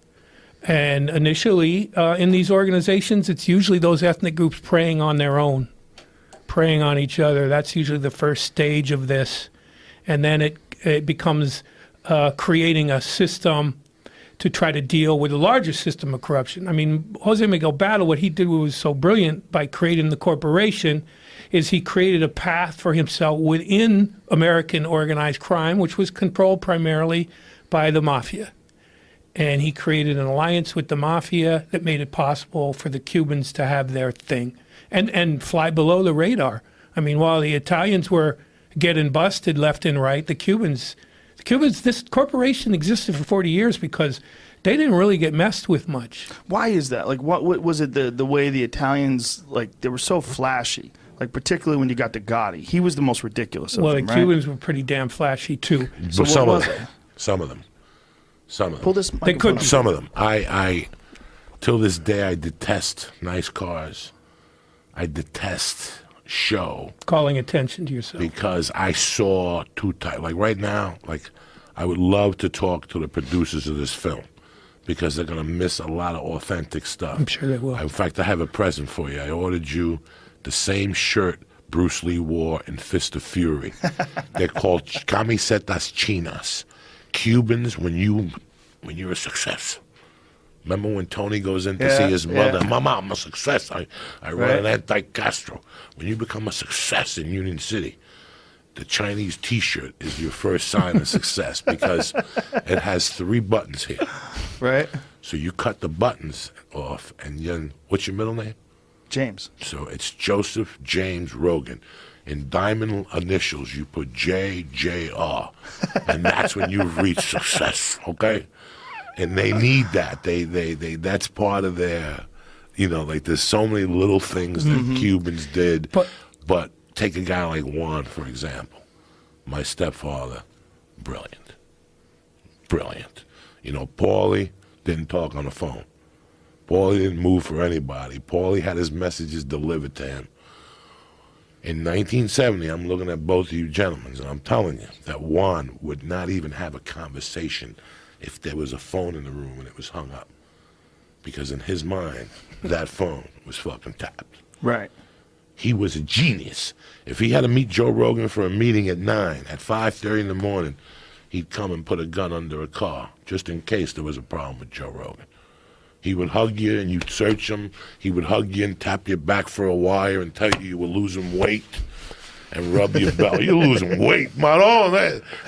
And initially, in these organizations, it's usually those ethnic groups preying on their own, preying on each other. That's usually the first stage of this. And then it becomes creating a system to try to deal with a larger system of corruption. I mean, Jose Miguel Battle, what he did was so brilliant by creating the corporation is he created a path for himself within American organized crime, which was controlled primarily by the mafia. And he created an alliance with the mafia that made it possible for the Cubans to have their thing and fly below the radar. I mean, while the Italians were getting busted left and right, the Cubans, this corporation existed for 40 years because they didn't really get messed with much.
Why is that? Like, what was it the way the Italians, like, they were so flashy? Like, particularly when you got to Gotti. He was the most ridiculous of them,
the Cubans were pretty damn flashy, too.
So some of them.
Pull this
they could.
Some of them. I till this day, I detest nice cars. I detest show.
Calling attention to yourself.
Because I saw two types. Like right now, like I would love to talk to the producers of this film because they're going to miss a lot of authentic stuff.
I'm sure they will.
In fact, I have a present for you. I ordered you the same shirt Bruce Lee wore in Fist of Fury. They're called camisetas chinas. Cubans, when you're a success. Remember when Tony goes in to see his mother?
Yeah.
Mama, I'm a success. I run an anti-Castro. When you become a success in Union City, the Chinese T-shirt is your first sign of success because it has 3 buttons here.
Right.
So you cut the buttons off, and then what's your middle name?
James.
So it's Joseph James Rogan. In diamond initials, you put JJR, and that's when you've reached success. Okay, and they need that. They that's part of their, like there's so many little things that Cubans did. But take a guy like Juan, for example, my stepfather, brilliant. Paulie didn't talk on the phone. Paulie didn't move for anybody. Paulie had his messages delivered to him. In 1970, I'm looking at both of you gentlemen, and I'm telling you that Juan would not even have a conversation if there was a phone in the room and it was hung up. Because in his mind, that phone was fucking tapped.
Right.
He was a genius. If he had to meet Joe Rogan for a meeting at 9, at 5:30 in the morning, he'd come and put a gun under a car, just in case there was a problem with Joe Rogan. He would hug you and you'd search him. He would hug you and tap your back for a wire and tell you were losing weight and rub your belly. You're losing weight, man.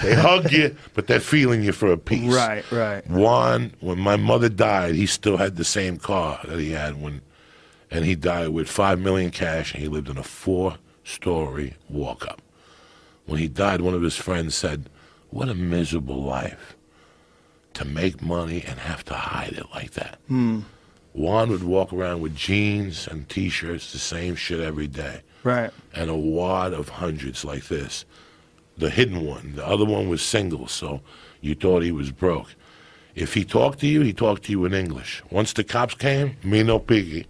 They hug you, but they're feeling you for a piece.
Right.
Juan, when my mother died, he still had the same car that he had and he died with $5 million cash, and he lived in a 4-story walk-up. When he died, one of his friends said, "What a miserable life. To make money and have to hide it like that." Juan would walk around with jeans and T-shirts, the same shit every day.
Right.
And a wad of hundreds like this. The hidden one. The other one was single, so you thought he was broke. If he talked to you, he talked to you in English. Once the cops came, me no piggy.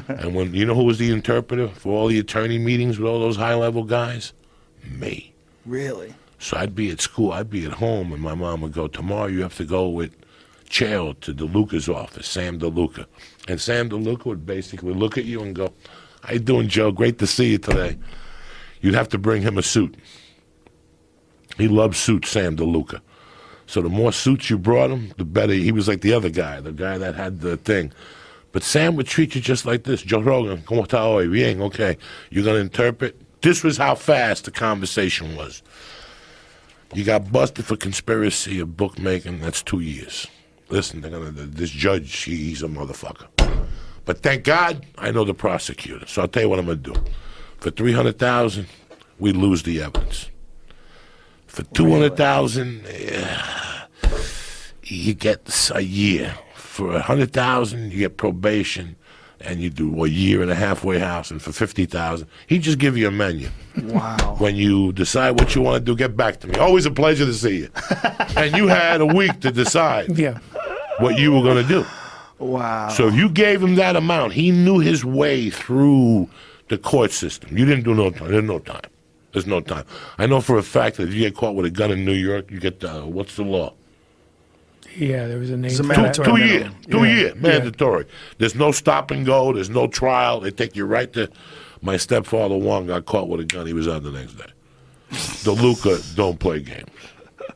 And when you know who was the interpreter for all the attorney meetings with all those high-level guys? Me.
Really?
So I'd be at school, I'd be at home, and my mom would go, tomorrow you have to go with Chael to DeLuca's office, Sam DeLuca. And Sam DeLuca would basically look at you and go, how you doing, Joe? Great to see you today. You'd have to bring him a suit. He loves suits, Sam DeLuca. So the more suits you brought him, the better. He was like the other guy, the guy that had the thing. But Sam would treat you just like this. Joe Rogan, ¿cómo está hoy? Bien, okay. You're going to interpret? This was how fast the conversation was. You got busted for conspiracy of bookmaking, that's 2 years. Listen, this judge, he's a motherfucker. But thank God, I know the prosecutor. So I'll tell you what I'm going to do. For $300,000, we lose the evidence. For $200,000, you get a year. For $100,000, you get probation, and you do a year in a halfway house. And for $50,000, he just give you a menu.
Wow.
When you decide what you want to do, get back to me. Always a pleasure to see you. And you had a week to decide what you were going to do.
Wow.
So if you gave him that amount, he knew his way through the court system. You didn't do no time. There's no time. There's no time. I know for a fact that if you get caught with a gun in New York, you get what's the law?
Yeah, there was a name.
It's a
for
mandatory
that.
2 year, mandatory. There's no stop and go. There's no trial. They take you right to. My stepfather Juan got caught with a gun. He was out the next day. DeLuca don't play games.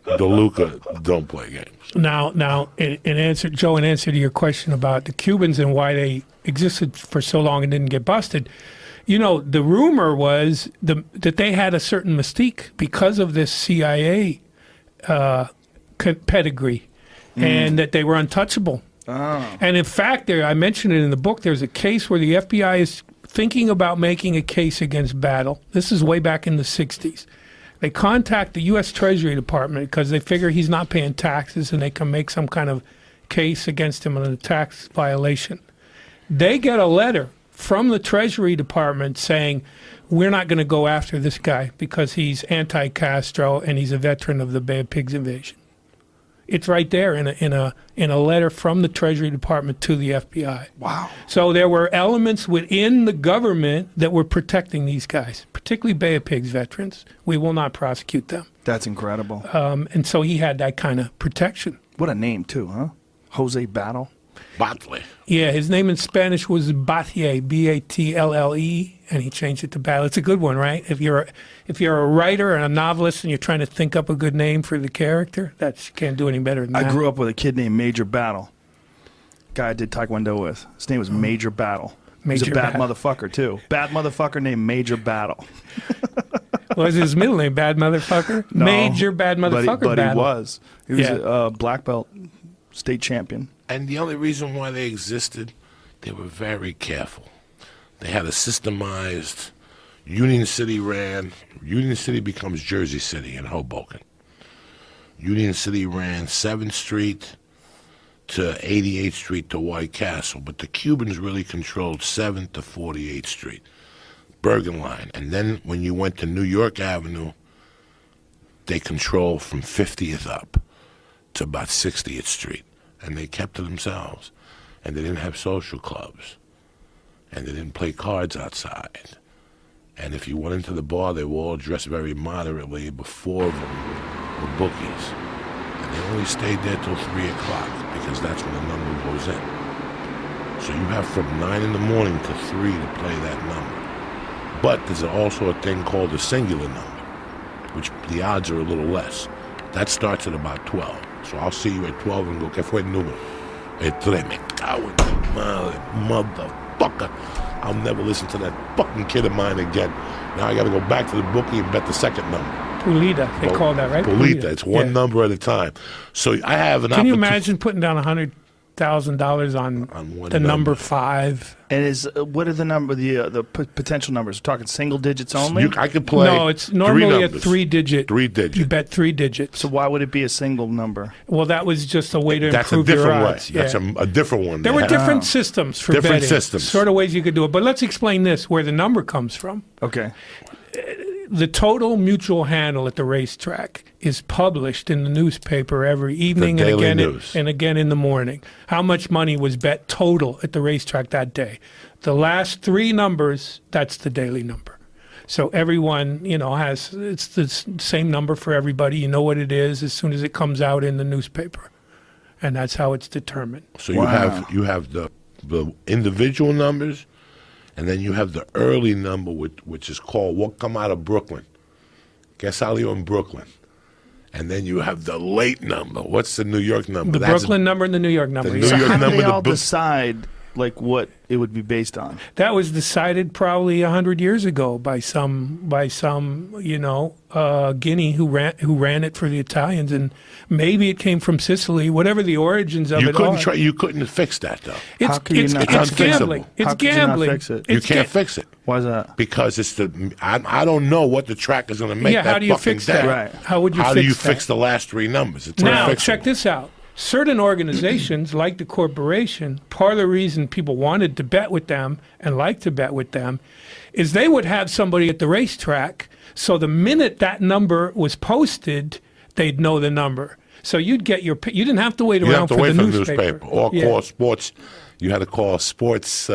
DeLuca don't play games.
Now, in answer to your question about the Cubans and why they existed for so long and didn't get busted, you know, the rumor was that they had a certain mystique because of this CIA pedigree, and that they were untouchable.
Oh.
And in fact, I mentioned it in the book, there's a case where the FBI is thinking about making a case against Battle. This is way back in the 60s. They contact the U.S. Treasury Department because they figure he's not paying taxes and they can make some kind of case against him on a tax violation. They get a letter from the Treasury Department saying, we're not going to go after this guy because he's anti-Castro and he's a veteran of the Bay of Pigs invasion. It's right there in a letter from the Treasury Department to the FBI.
Wow.
So there were elements within the government that were protecting these guys, particularly Bay of Pigs veterans. We will not prosecute them.
That's incredible.
And so he had that kind of protection.
What a name, too, huh? Jose Battle.
Batle.
Yeah, his name in Spanish was Batlle, B-A-T-L-L-E, and he changed it to Battle. It's a good one, right? If you're a writer and a novelist and you're trying to think up a good name for the character, you can't do any better than that.
I grew up with a kid named Major Battle. Guy I did Taekwondo with. His name was Major Battle. He's a bad motherfucker, too. Bad motherfucker named Major Battle.
Was his middle name Bad Motherfucker?
No,
Major Bad Motherfucker
but
Battle.
he was. He was a black belt state champion.
And the only reason why they existed, they were very careful. They had a systemized, Union City ran, Union City becomes Jersey City in Hoboken. Union City ran 7th Street to 88th Street to White Castle, but the Cubans really controlled 7th to 48th Street, Bergen Line. And then when you went to New York Avenue, they controlled from 50th up to about 60th Street. And they kept to themselves. And they didn't have social clubs. And they didn't play cards outside. And if you went into the bar, they were all dressed very moderately. Before them were bookies. And they only stayed there till 3 o'clock because that's when the number goes in. So you have from 9 in the morning to 3 to play that number. But there's also a thing called a singular number, which the odds are a little less. That starts at about 12. So I'll see you at 12 and go, ¿qué fue el número? El 3, me cago en tu madre, motherfucker. I'll never listen to that fucking kid of mine again. Now I got to go back to the bookie and bet the second number.
Pulita, they call that, right?
Pulita. It's one number at a time. So I have an opportunity.
Can you imagine putting down $100,000 on the number 5?
And what are the potential numbers? We're talking single digits only?
I could play.
No, it's normally a 3-digit.
3-digit.
You bet 3 digits.
So why would it be a single number?
Well, that was just a way to
That's
improve
a different
your
way.
odds.
That's a different one.
There were different systems for
different
betting.
Systems.
Sort of ways you could do it. But let's explain this, where the number comes from.
Okay.
the total mutual handle at the racetrack is published in the newspaper every evening and
Daily
again
News.
and again in the morning. How much money was bet total at the racetrack that day? The last three numbers, that's the daily number. So everyone, it's the same number for everybody. You know what it is as soon as it comes out in the newspaper, and that's how it's determined.
So
Wow.
you have the individual numbers, and then you have the early number, which is called what come out of Brooklyn. Guess how you're in Brooklyn. And then you have the late number. What's the New York number?
The Brooklyn number and the New York number.
New
yeah.
So
York
how do
number,
they
the
all
book-
decide like what it would be based on?
That was decided probably 100 years ago by some Guinea who ran it for the Italians, and maybe it came from Sicily. Whatever the origins of
You
it
couldn't
are,
you couldn't fix that though.
How can you not-
it's
It's
gambling.
unfixable.
It's
How could you not
gambling.
fix it?
You
It's
can't
ga-
fix it
Why is that?
because it's I don't know what the track is going to make.
Yeah,
that
how do you
fucking
fix
day.
that?
Right.
How would you
How
fix
do you
that?
fix the last three numbers? It's
Now,
unfixable.
check this out. Certain organizations, like the corporation, part of the reason people wanted to bet with them and like to bet with them is they would have somebody at the racetrack, so the minute that number was posted, they'd know the number. So you'd get you didn't have to wait
You
around
have to
for
wait
the
for the
newspaper.
newspaper or
Yeah.
call sports. You had to call sports.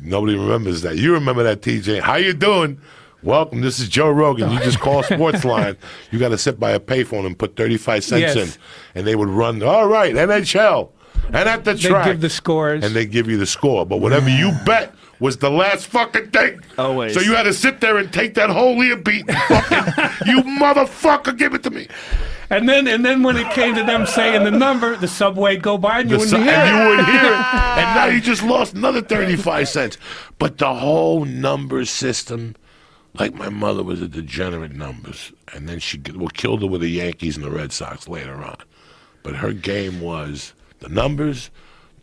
Nobody remembers that. You remember that, TJ? How you doing? Welcome. This is Joe Rogan. You just call sports line. You got to sit by a payphone and put 35 cents
Yes.
in, and they would run. All right, NHL, and at the
They'd
track,
give the scores.
and they give you the score. But whatever you bet was the last fucking thing.
Always.
So you had to sit there and take that whole ear beat and fucking, you motherfucker, give it to me.
And then when it came to them saying the number, the subway'd go by and you
The
wouldn't
su-
hear
and
it.
you would hear it. And now you just lost another 35 cents. But the whole number system, like my mother was a degenerate in numbers. And then she killed her with the Yankees and the Red Sox later on. But her game was the numbers,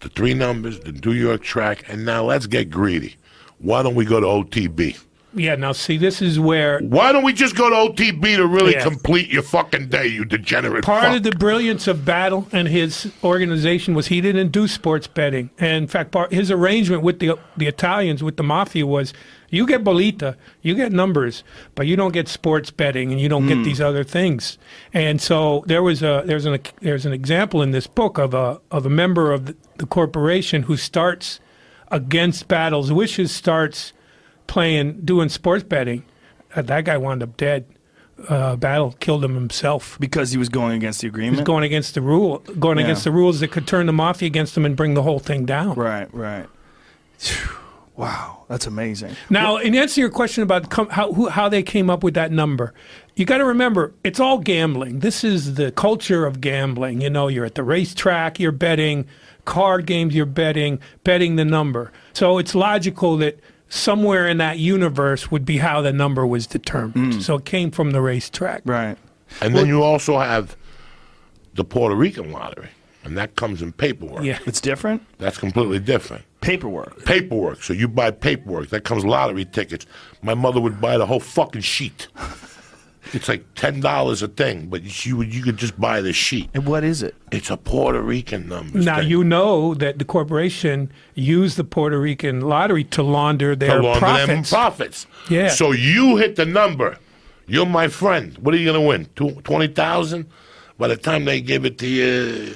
the three numbers, the New York track, and now let's get greedy. Why don't we go to OTB?
Yeah, now see, this is where
Why don't we just go to OTB to really
Yeah.
complete your fucking day, you degenerate
part
fuck?
of the brilliance of Battle and his organization was he didn't do sports betting. And in fact, his arrangement with the Italians, with the mafia, was you get bolita, you get numbers, but you don't get sports betting and you don't get these other things. And so there's an example in this book of a member of the corporation who starts against Battle's wishes, starts doing sports betting. That guy wound up dead. Battle killed him himself.
Because he was going against the
He was
agreement?
going against the rule, against the rules that could turn the mafia against him and bring the whole thing down.
Right. Phew. Wow, that's amazing.
Now, in answer to your question about how they came up with that number, you got to remember it's all gambling. This is the culture of gambling. You're at the racetrack, you're betting, card games, you're betting the number. So it's logical that somewhere in that universe would be how the number was determined. So it came from the racetrack.
Right.
And then you also have the Puerto Rican lottery, and that comes in paperwork.
Yeah.
It's different?
That's completely different.
Paperwork.
Paperwork. So you buy paperwork. That comes lottery tickets. My mother would buy the whole fucking sheet. It's like $10 a thing, but you could just buy the sheet.
And what is it?
It's a Puerto Rican number.
Now, you know that the corporation used the Puerto Rican lottery to launder their profits. Yeah.
So you hit the number. You're my friend. What are you going to win? 20,000? By the time they give it to you,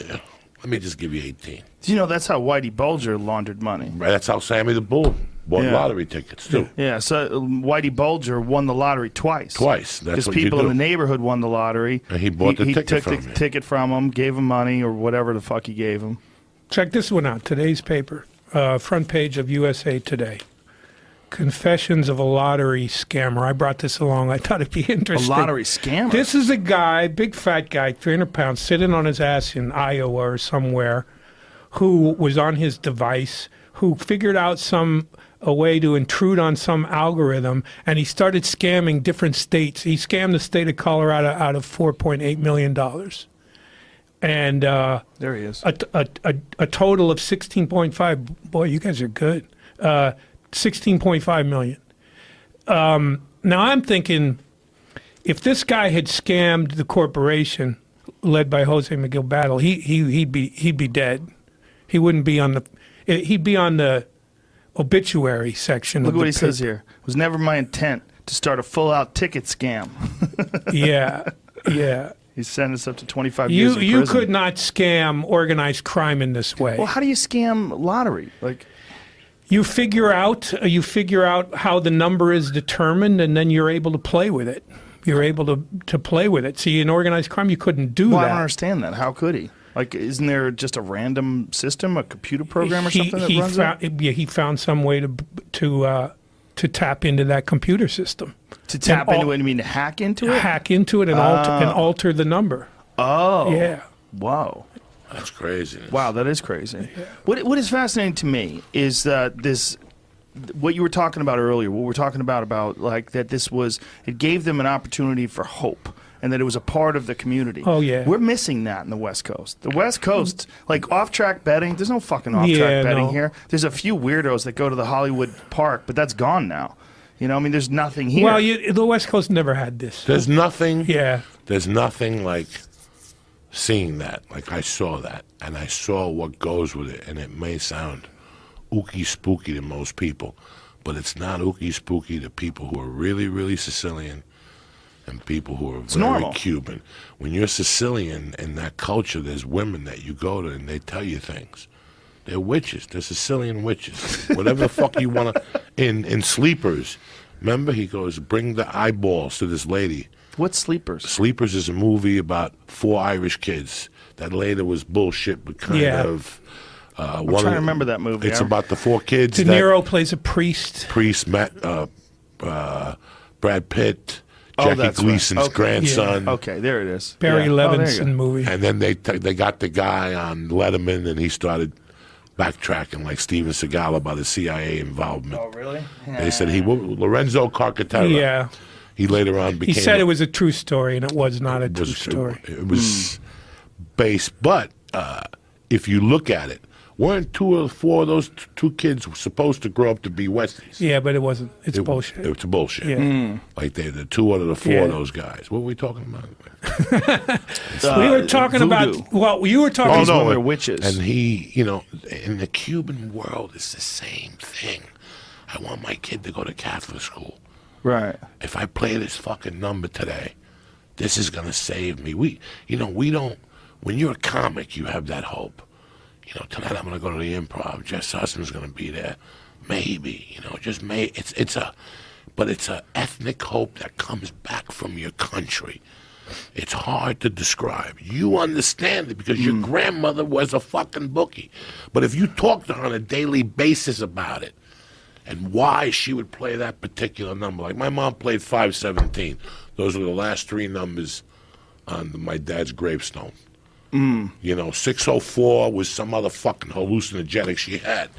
let me just give you 18.
Do you know that's how Whitey Bulger laundered money?
Right, that's how Sammy the Bull bought
Yeah.
lottery tickets, too.
Yeah, so Whitey Bulger won the lottery twice.
Twice. That's
Because
what you
people in
do.
the neighborhood won the lottery.
And he bought the ticket
took
from
the
you.
ticket from him, gave him money or whatever the fuck he gave him.
Check this one out. Today's paper, front page of USA Today. Confessions of a lottery scammer. I brought this along. I thought it'd be
A
interesting.
lottery scammer?
This is a guy, big fat guy, 300 pounds, sitting on his ass in Iowa or somewhere, who was on his device, who figured out a way to intrude on some algorithm, and he started scamming different states. He scammed the state of Colorado out of $4.8 million. And
There he is.
a total of 16.5. Boy, you guys are good. 16.5 million. Now I'm thinking, if this guy had scammed the corporation led by Jose Miguel Battle, he'd be dead. He wouldn't be on the. He'd be on the obituary section.
Look
of
what
the
he says
paper.
here. It was never my intent to start a full-out ticket scam.
Yeah, yeah.
He sentenced up to 25 years in prison.
You could not scam organized crime in this way.
Well, how do you scam lottery? Like,
you figure out how the number is determined, and then you're able to play with it. You're able to play with it. See, in organized crime, you couldn't do
well,
that.
I don't understand that. How could he? Like, isn't there just a random system, a computer program or something that runs it?
Yeah, he found some way to tap into that computer system.
To tap into it, you mean to hack into it?
Hack into it and alter the number.
Oh.
Yeah.
Wow.
That's crazy.
Wow, that is crazy. Yeah. What is fascinating to me is that what you were talking about earlier, what we're talking about like that it gave them an opportunity for hope. And that it was a part of the community.
Oh, yeah.
We're missing that in the West Coast. The West Coast, like off-track betting, there's no fucking off-track betting here. There's a few weirdos that go to the Hollywood Park, but that's gone now. You know, I mean, there's nothing here.
Well, the West Coast never had this.
There's nothing.
Yeah.
There's nothing like seeing that. Like, I saw that, and I saw what goes with it, and it may sound ooky spooky to most people, but it's not ooky spooky to people who are really, really Sicilian and people who are very Cuban. When you're Sicilian in that culture, there's women that you go to and they tell you things. They're witches. They're Sicilian witches. Whatever the fuck you want to. In Sleepers, remember he goes, bring the eyeballs to this lady.
What's Sleepers?
Sleepers is a movie about 4 Irish kids. That later was bullshit, but kind of.
I'm trying to remember that movie.
It's about the 4 kids.
De Niro plays a priest.
Brad Pitt. Jackie Gleason's grandson.
Yeah. Okay, there it is.
Barry Levinson movie.
And then they got the guy on Letterman, and he started backtracking like Steven Seagal about his CIA involvement.
Oh, really? Yeah.
They said Lorenzo Carcatera.
Yeah.
He later on became.
He said it was a true story, and it was not a true story.
It was based, but if you look at it, weren't 2 or 4 of those 2 kids supposed to grow up to be Westies?
Yeah, but it wasn't. It's bullshit.
It's bullshit.
Yeah.
Like the 2 out of the 4 of those guys. What were we talking about?
We were talking about. Well, you were talking
about they're witches.
And he, in the Cuban world, it's the same thing. I want my kid to go to Catholic school.
Right.
If I play this fucking number today, this is gonna save me. We don't. When you're a comic, you have that hope. Tonight I'm going to go to the Improv. Jess Sussman's going to be there. Maybe, just maybe. But it's a ethnic hope that comes back from your country. It's hard to describe. You understand it because your grandmother was a fucking bookie. But if you talk to her on a daily basis about it and why she would play that particular number, like my mom played 517. Those were the last 3 numbers on my dad's gravestone. 604 was some other fucking hallucinogenic she had.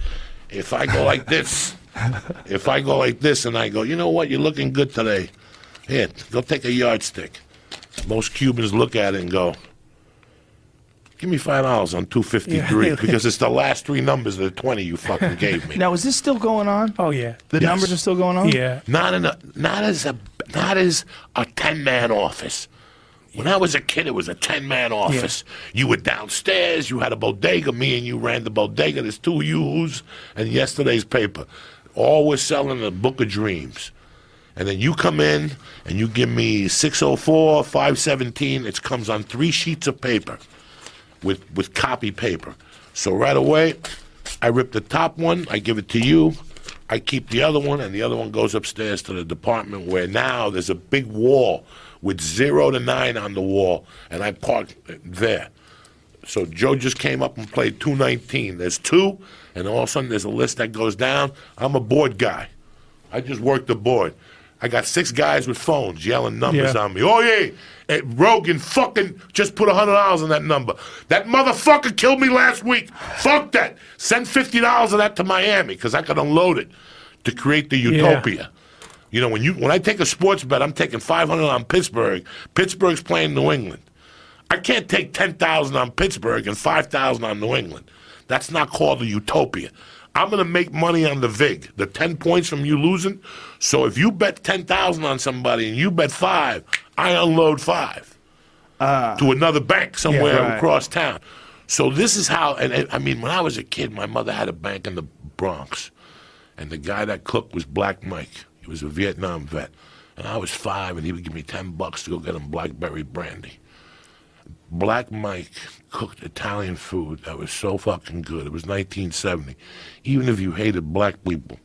If I go like this, and I go, you know what, you're looking good today. Here, go take a yardstick. Most Cubans look at it and go, give me $5 on 253 because it's the last 3 numbers of the 20 you fucking gave me.
Now, is this still going on?
Oh yeah,
the numbers are still going on.
Yeah,
not as a 10-man office. When I was a kid, it was a 10-man office. Yeah. You were downstairs. You had a bodega. Me and you ran the bodega. There's 2 U's and yesterday's paper. All we're selling the Book of Dreams. And then you come in and you give me 604, 517. It comes on 3 sheets of paper with copy paper. So right away, I rip the top one. I give it to you. I keep the other one, and the other one goes upstairs to the department where now there's a big wall with 0 to 9 on the wall, and I park there. So Joe just came up and played 219. There's 2, and all of a sudden there's a list that goes down. I'm a board guy. I just work the board. I got 6 guys with phones yelling numbers on me. Oh, yeah, Rogan fucking just put $100 on that number. That motherfucker killed me last week. Fuck that. Send $50 of that to Miami because I could unload it to create the utopia. When I take a sports bet, I'm taking $500 on Pittsburgh. Pittsburgh's playing New England. I can't take $10,000 on Pittsburgh and $5,000 on New England. That's not called a utopia. I'm going to make money on the VIG, the 10 points from you losing. So if you bet $10,000 on somebody and you bet 5, I unload 5 to another bank somewhere across town. So this is how, and I mean, when I was a kid, my mother had a bank in the Bronx, and the guy that cooked was Black Mike. He was a Vietnam vet. And I was 5, and he would give me $10 to go get him blackberry brandy. Black Mike cooked Italian food that was so fucking good. It was 1970. Even if you hated black people,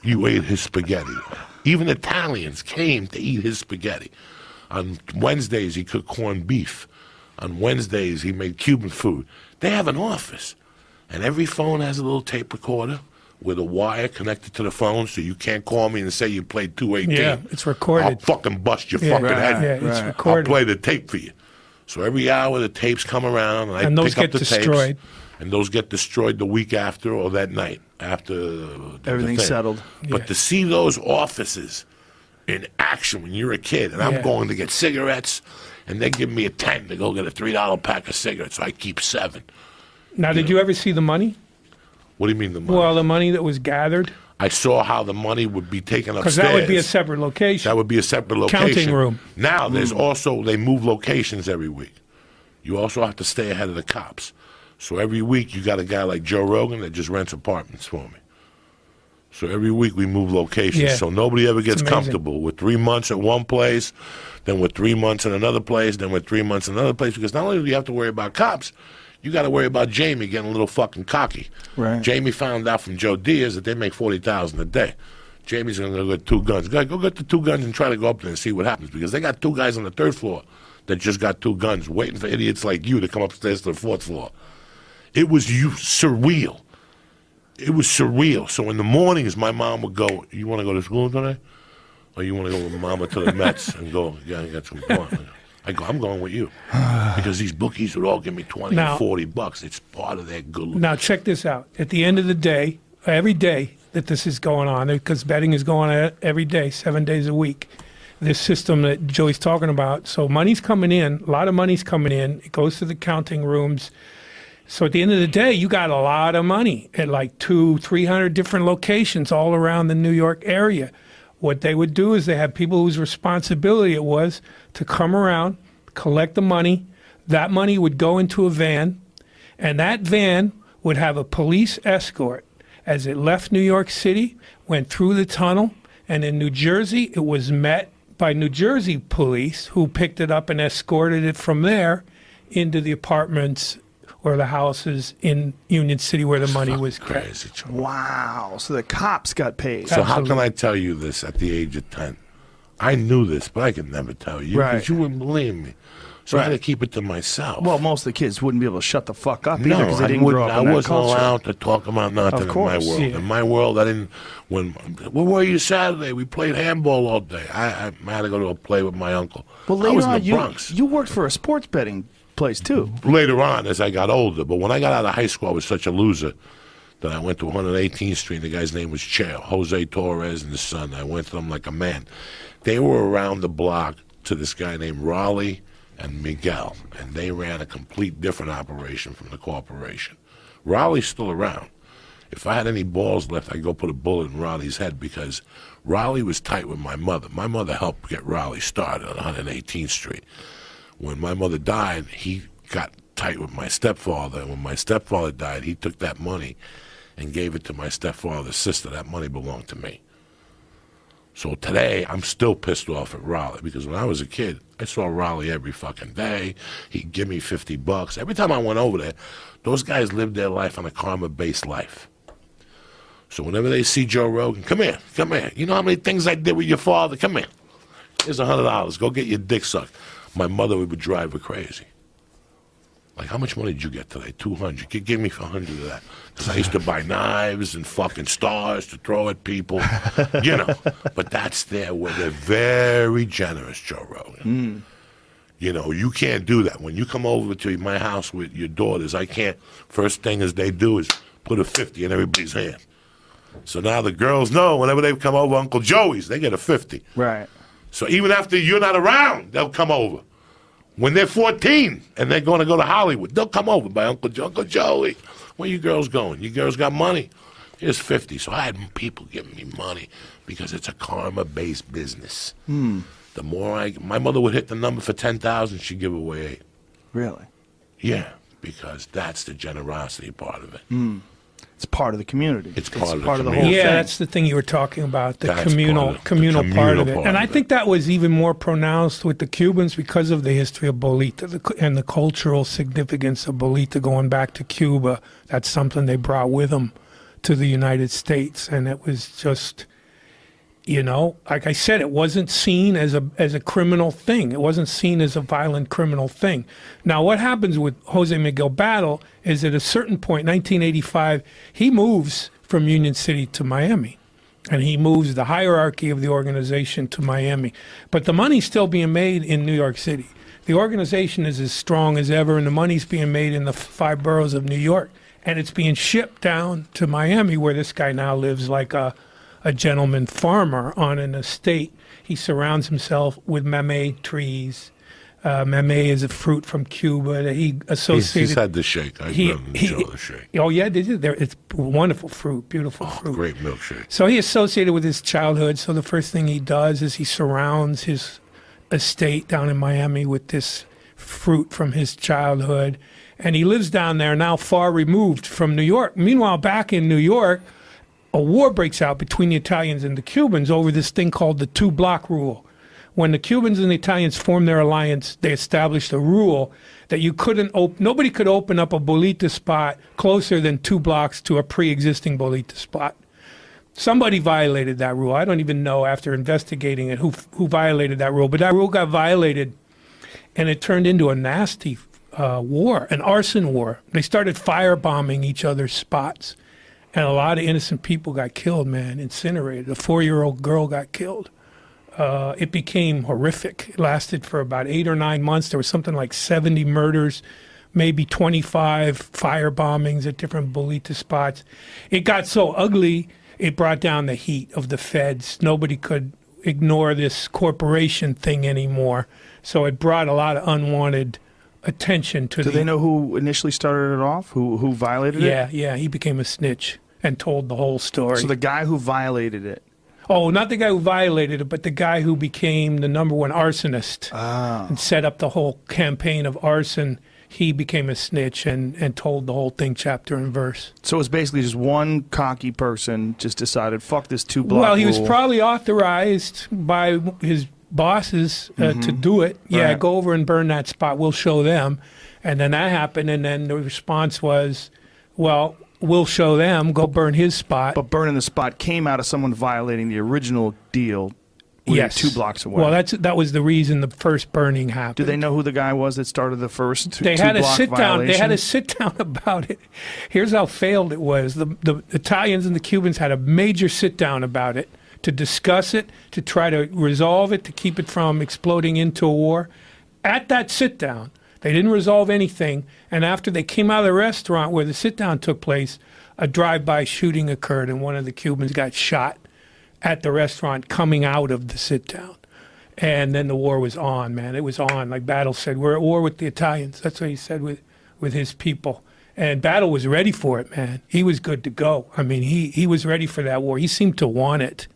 you ate his spaghetti. Even Italians came to eat his spaghetti. On Wednesdays, he cooked corned beef. On Wednesdays, he made Cuban food. They have an office, and every phone has a little tape recorder with a wire connected to the phone, so you can't call me and say you played 218.
Yeah, it's recorded.
I'll fucking bust your fucking head.
Yeah, it's recorded.
I'll play the tape for you. So every hour the tapes come around, and I
those
pick up
get
the
destroyed.
tapes. And those get destroyed the week after or that night after
Everything's settled.
But to see those offices in action when you're a kid, and I'm going to get cigarettes, and they give me a 10 to go get a $3 pack of cigarettes, so I keep 7.
Now, did you ever see the money?
What do you mean the money?
Well, the money that was gathered?
I saw how the money would be taken upstairs.
Because that would be a separate location.
That would be a separate location.
Counting room.
Now, there's also, they move locations every week. You also have to stay ahead of the cops. So every week you got a guy like Joe Rogan that just rents apartments for me. So every week we move locations.
Yeah.
So nobody ever gets
It's amazing.
comfortable with 3 months at one place, then with 3 months in another place, then with 3 months in another place. Because not only do you have to worry about cops, you got to worry about Jamie getting a little fucking cocky.
Right.
Jamie found out from Joe Diaz that they make $40,000 a day. Jamie's going to go get 2 guns. Go get the 2 guns and try to go up there and see what happens. Because they got 2 guys on the 3rd floor that just got 2 guns, waiting for idiots like you to come upstairs to the 4th floor. It was surreal. It was surreal. So in the mornings, my mom would go, "You want to go to school today? Or you want to go with Mama to the Mets and go, yeah, I got some fun?" I go, "I'm going with you." Because these bookies would all give me 20
Now-
and $40. It's part of their good look.
Now, check this out. At the end of the day, every day that this is going on, because betting is going on every day, 7 days a week, this system that Joey's talking about. So money's coming in, a lot of money's coming in. It goes to the counting rooms. So at the end of the day, you got a lot of money at like 200-300 different locations all around the New York area. What they would do is they have people whose responsibility it was to come around, collect the money. That money would go into a van, and that van would have a police escort as it left New York City, went through the tunnel, and in New Jersey, it was met by New Jersey police who picked it up and escorted it from there into the apartments or the houses in Union City where the money was kept.
Crazy.
Wow. So the cops got paid.
So how can I tell you this at the age of 10? I knew this, but I could never tell you
Right.
because you wouldn't believe me. So I had to keep it to myself.
Well, most of the kids wouldn't be able to shut the fuck up either
No,
because they
I
didn't grow
wouldn't.
up
I
in that
wasn't
culture.
allowed to talk about nothing in my
course,
world.
yeah.
In my world, I didn't. Where were you Saturday? We played handball all day. I had to go to a play with my uncle.
Well,
I
later
was in
on,
the Bronx.
you worked for a sports betting place too.
Later on, as I got older, but when I got out of high school, I was such a loser that I went to 118th Street. The guy's name was Chair, Jose Torres and his son. I went to them like a man. They were around the block to this guy named Raleigh and Miguel, and they ran a complete different operation from the corporation. Raleigh's still around. If I had any balls left, I'd go put a bullet in Raleigh's head because Raleigh was tight with my mother. My mother helped get Raleigh started on 118th Street. When my mother died, he got tight with my stepfather, and when my stepfather died, he took that money and gave it to my stepfather's sister. That money belonged to me. So today, I'm still pissed off at Raleigh because when I was a kid, I saw Raleigh every fucking day. He'd give me $50. Every time I went over there, those guys lived their life on a karma-based life. So whenever they see Joe Rogan, come here. You know how many things I did with your father? Come here. Here's $100. Go get your dick sucked. My mother would drive her crazy. Like, how much money did you get today? 200. Give me 100 of that. Because I used to buy knives and fucking stars to throw at people. You know. But that's there where they're very generous, Joe Rogan. You know, you can't do that. When you come over to my house with your daughters, I can't. First thing as they do is put a 50 in everybody's hand. So now the girls know whenever they come over Uncle Joey's, they get a 50.
Right.
So even after you're not around, they'll come over. When they're 14 and they're going to go to Hollywood, they'll come over by Uncle Joey. Where you girls going? You girls got money? Here's 50. So I had people giving me money because it's a karma-based business. The more my mother would hit the number for 10,000, she'd give away 8.
Really?
Yeah, because that's the generosity part of it.
It's part of the community.
It's part of the
whole
community.
thing.
Yeah, that's the thing you were talking about, the
That's
communal
part of the
part of it.
communal
And
part
I
of
think that was even more pronounced with the Cubans because of the history of bolita and the cultural significance of bolita going back to Cuba. That's something they brought with them to the United States. And it was just, you know, like I said, it wasn't seen as a criminal thing. It wasn't seen as a violent criminal thing. Now, what happens with Jose Miguel Battle is at a certain point, 1985, he moves from Union City to Miami. And he moves the hierarchy of the organization to Miami. But the money's still being made in New York City. The organization is as strong as ever, and the money's being made in the 5 boroughs of New York. And it's being shipped down to Miami, where this guy now lives like a gentleman farmer on an estate. He surrounds himself with mamey trees. Mamey is a fruit from Cuba that he associated.
He's had the shake. I've enjoyed the shake.
Oh, yeah, did you? It's wonderful fruit, beautiful fruit.
Great milkshake.
So he associated with his childhood. So the first thing he does is he surrounds his estate down in Miami with this fruit from his childhood. And he lives down there now far removed from New York. Meanwhile, back in New York, a war breaks out between the Italians and the Cubans over this thing called the 2-block rule. When the Cubans and the Italians formed their alliance, they established a rule that you couldn't nobody could open up a bolita spot closer than 2 blocks to a pre-existing bolita spot. Somebody violated that rule. I don't even know after investigating it who violated that rule, but that rule got violated, and it turned into a nasty war, an arson war. They started firebombing each other's spots, and a lot of innocent people got killed, man, incinerated. A 4-year-old girl got killed. It became horrific. It lasted for about 8 or 9 months. There was something like 70 murders, maybe 25 firebombings at different bolita spots. It got so ugly, it brought down the heat of the feds. Nobody could ignore this corporation thing anymore. So it brought a lot of unwanted attention to
Do they know who initially started it off? Who violated it?
Yeah, he became a snitch and told the whole story.
So the guy who violated it.
Oh, not the guy who violated it, but the guy who became the #1 arsonist and set up the whole campaign of arson. He became a snitch and told the whole thing chapter and verse.
So it was basically just one cocky person just decided, fuck this 2-block
Well, he was
rule.
probably authorized by his bosses to do it. Yeah,
Right.
go over and burn that spot. We'll show them. And then that happened, and then the response was, well, we'll show them, go burn his spot.
But burning the spot came out of someone violating the original deal.
Yes.
2 blocks away.
Well, that was the reason the first burning happened.
Do they know who the guy was that started the first
They had a
2-block
sit down.
violation?
They had a sit down about it. Here's how failed it was. The Italians and the Cubans had a major sit down about it to discuss it, to try to resolve it, to keep it from exploding into a war. At that sit down, they didn't resolve anything. And after they came out of the restaurant where the sit down took place, a drive-by shooting occurred, and one of the Cubans got shot at the restaurant coming out of the sit down. And then the war was on, man. It was on. Like Battle said, we're at war with the Italians. That's what he said with his people. And Battle was ready for it, man. He was good to go. I mean, he was ready for that war. He seemed to want it.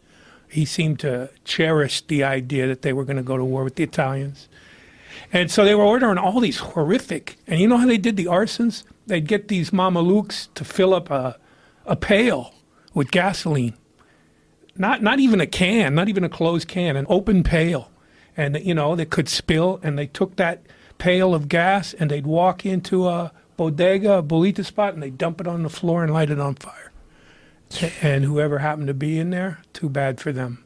He seemed to cherish the idea that they were going to go to war with the Italians. And so they were ordering all these horrific, and you know how they did the arsons? They'd get these mamelukes to fill up a pail with gasoline. Not even a can, not even a closed can, an open pail. And, you know, they could spill, and they took that pail of gas, and they'd walk into a bodega, a bolita spot, and they'd dump it on the floor and light it on fire. And whoever happened to be in there, too bad for them.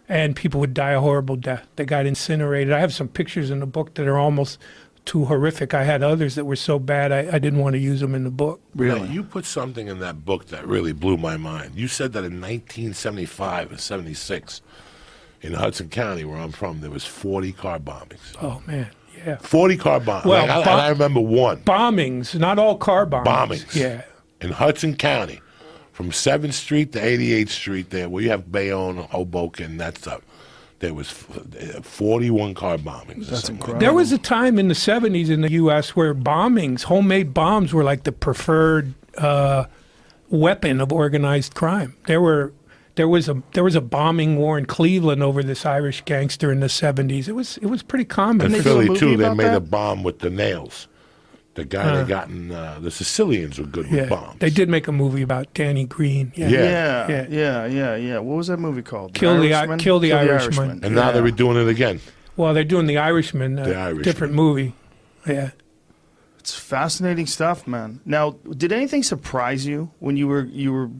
And people would die a horrible death. They got incinerated. I have some pictures in the book that are almost too horrific. I had others that were so bad I didn't want to use them in the book.
Really?
Now, you put something in that book that really blew my mind. You said that in 1975 and 76, in Hudson County, where I'm from, there was 40 car bombings.
Oh, man, yeah.
40 car bombings.
Well,
and I remember one.
Bombings, not all car bombings.
Bombings.
Yeah.
In Hudson County, from 7th Street to 88th Street there, where you have Bayonne, Hoboken, that stuff, there was 41 car bombings.
That's incredible.
There was a time in the 70s in the U.S. where bombings, homemade bombs, were like the preferred weapon of organized crime. There was a bombing war in Cleveland over this Irish gangster in the 70s. It was pretty common.
In
they do a
Philly,
movie
too, they
about
made
that?
a bomb with the nails. The guy that got in, the Sicilians were good with bombs.
They did make a movie about Danny Green.
Yeah. What was that movie called?
Kill the Irishman.
And now they're redoing it again.
Well, they're doing The Irishman, different movie. Yeah.
It's fascinating stuff, man. Now, did anything surprise you when you were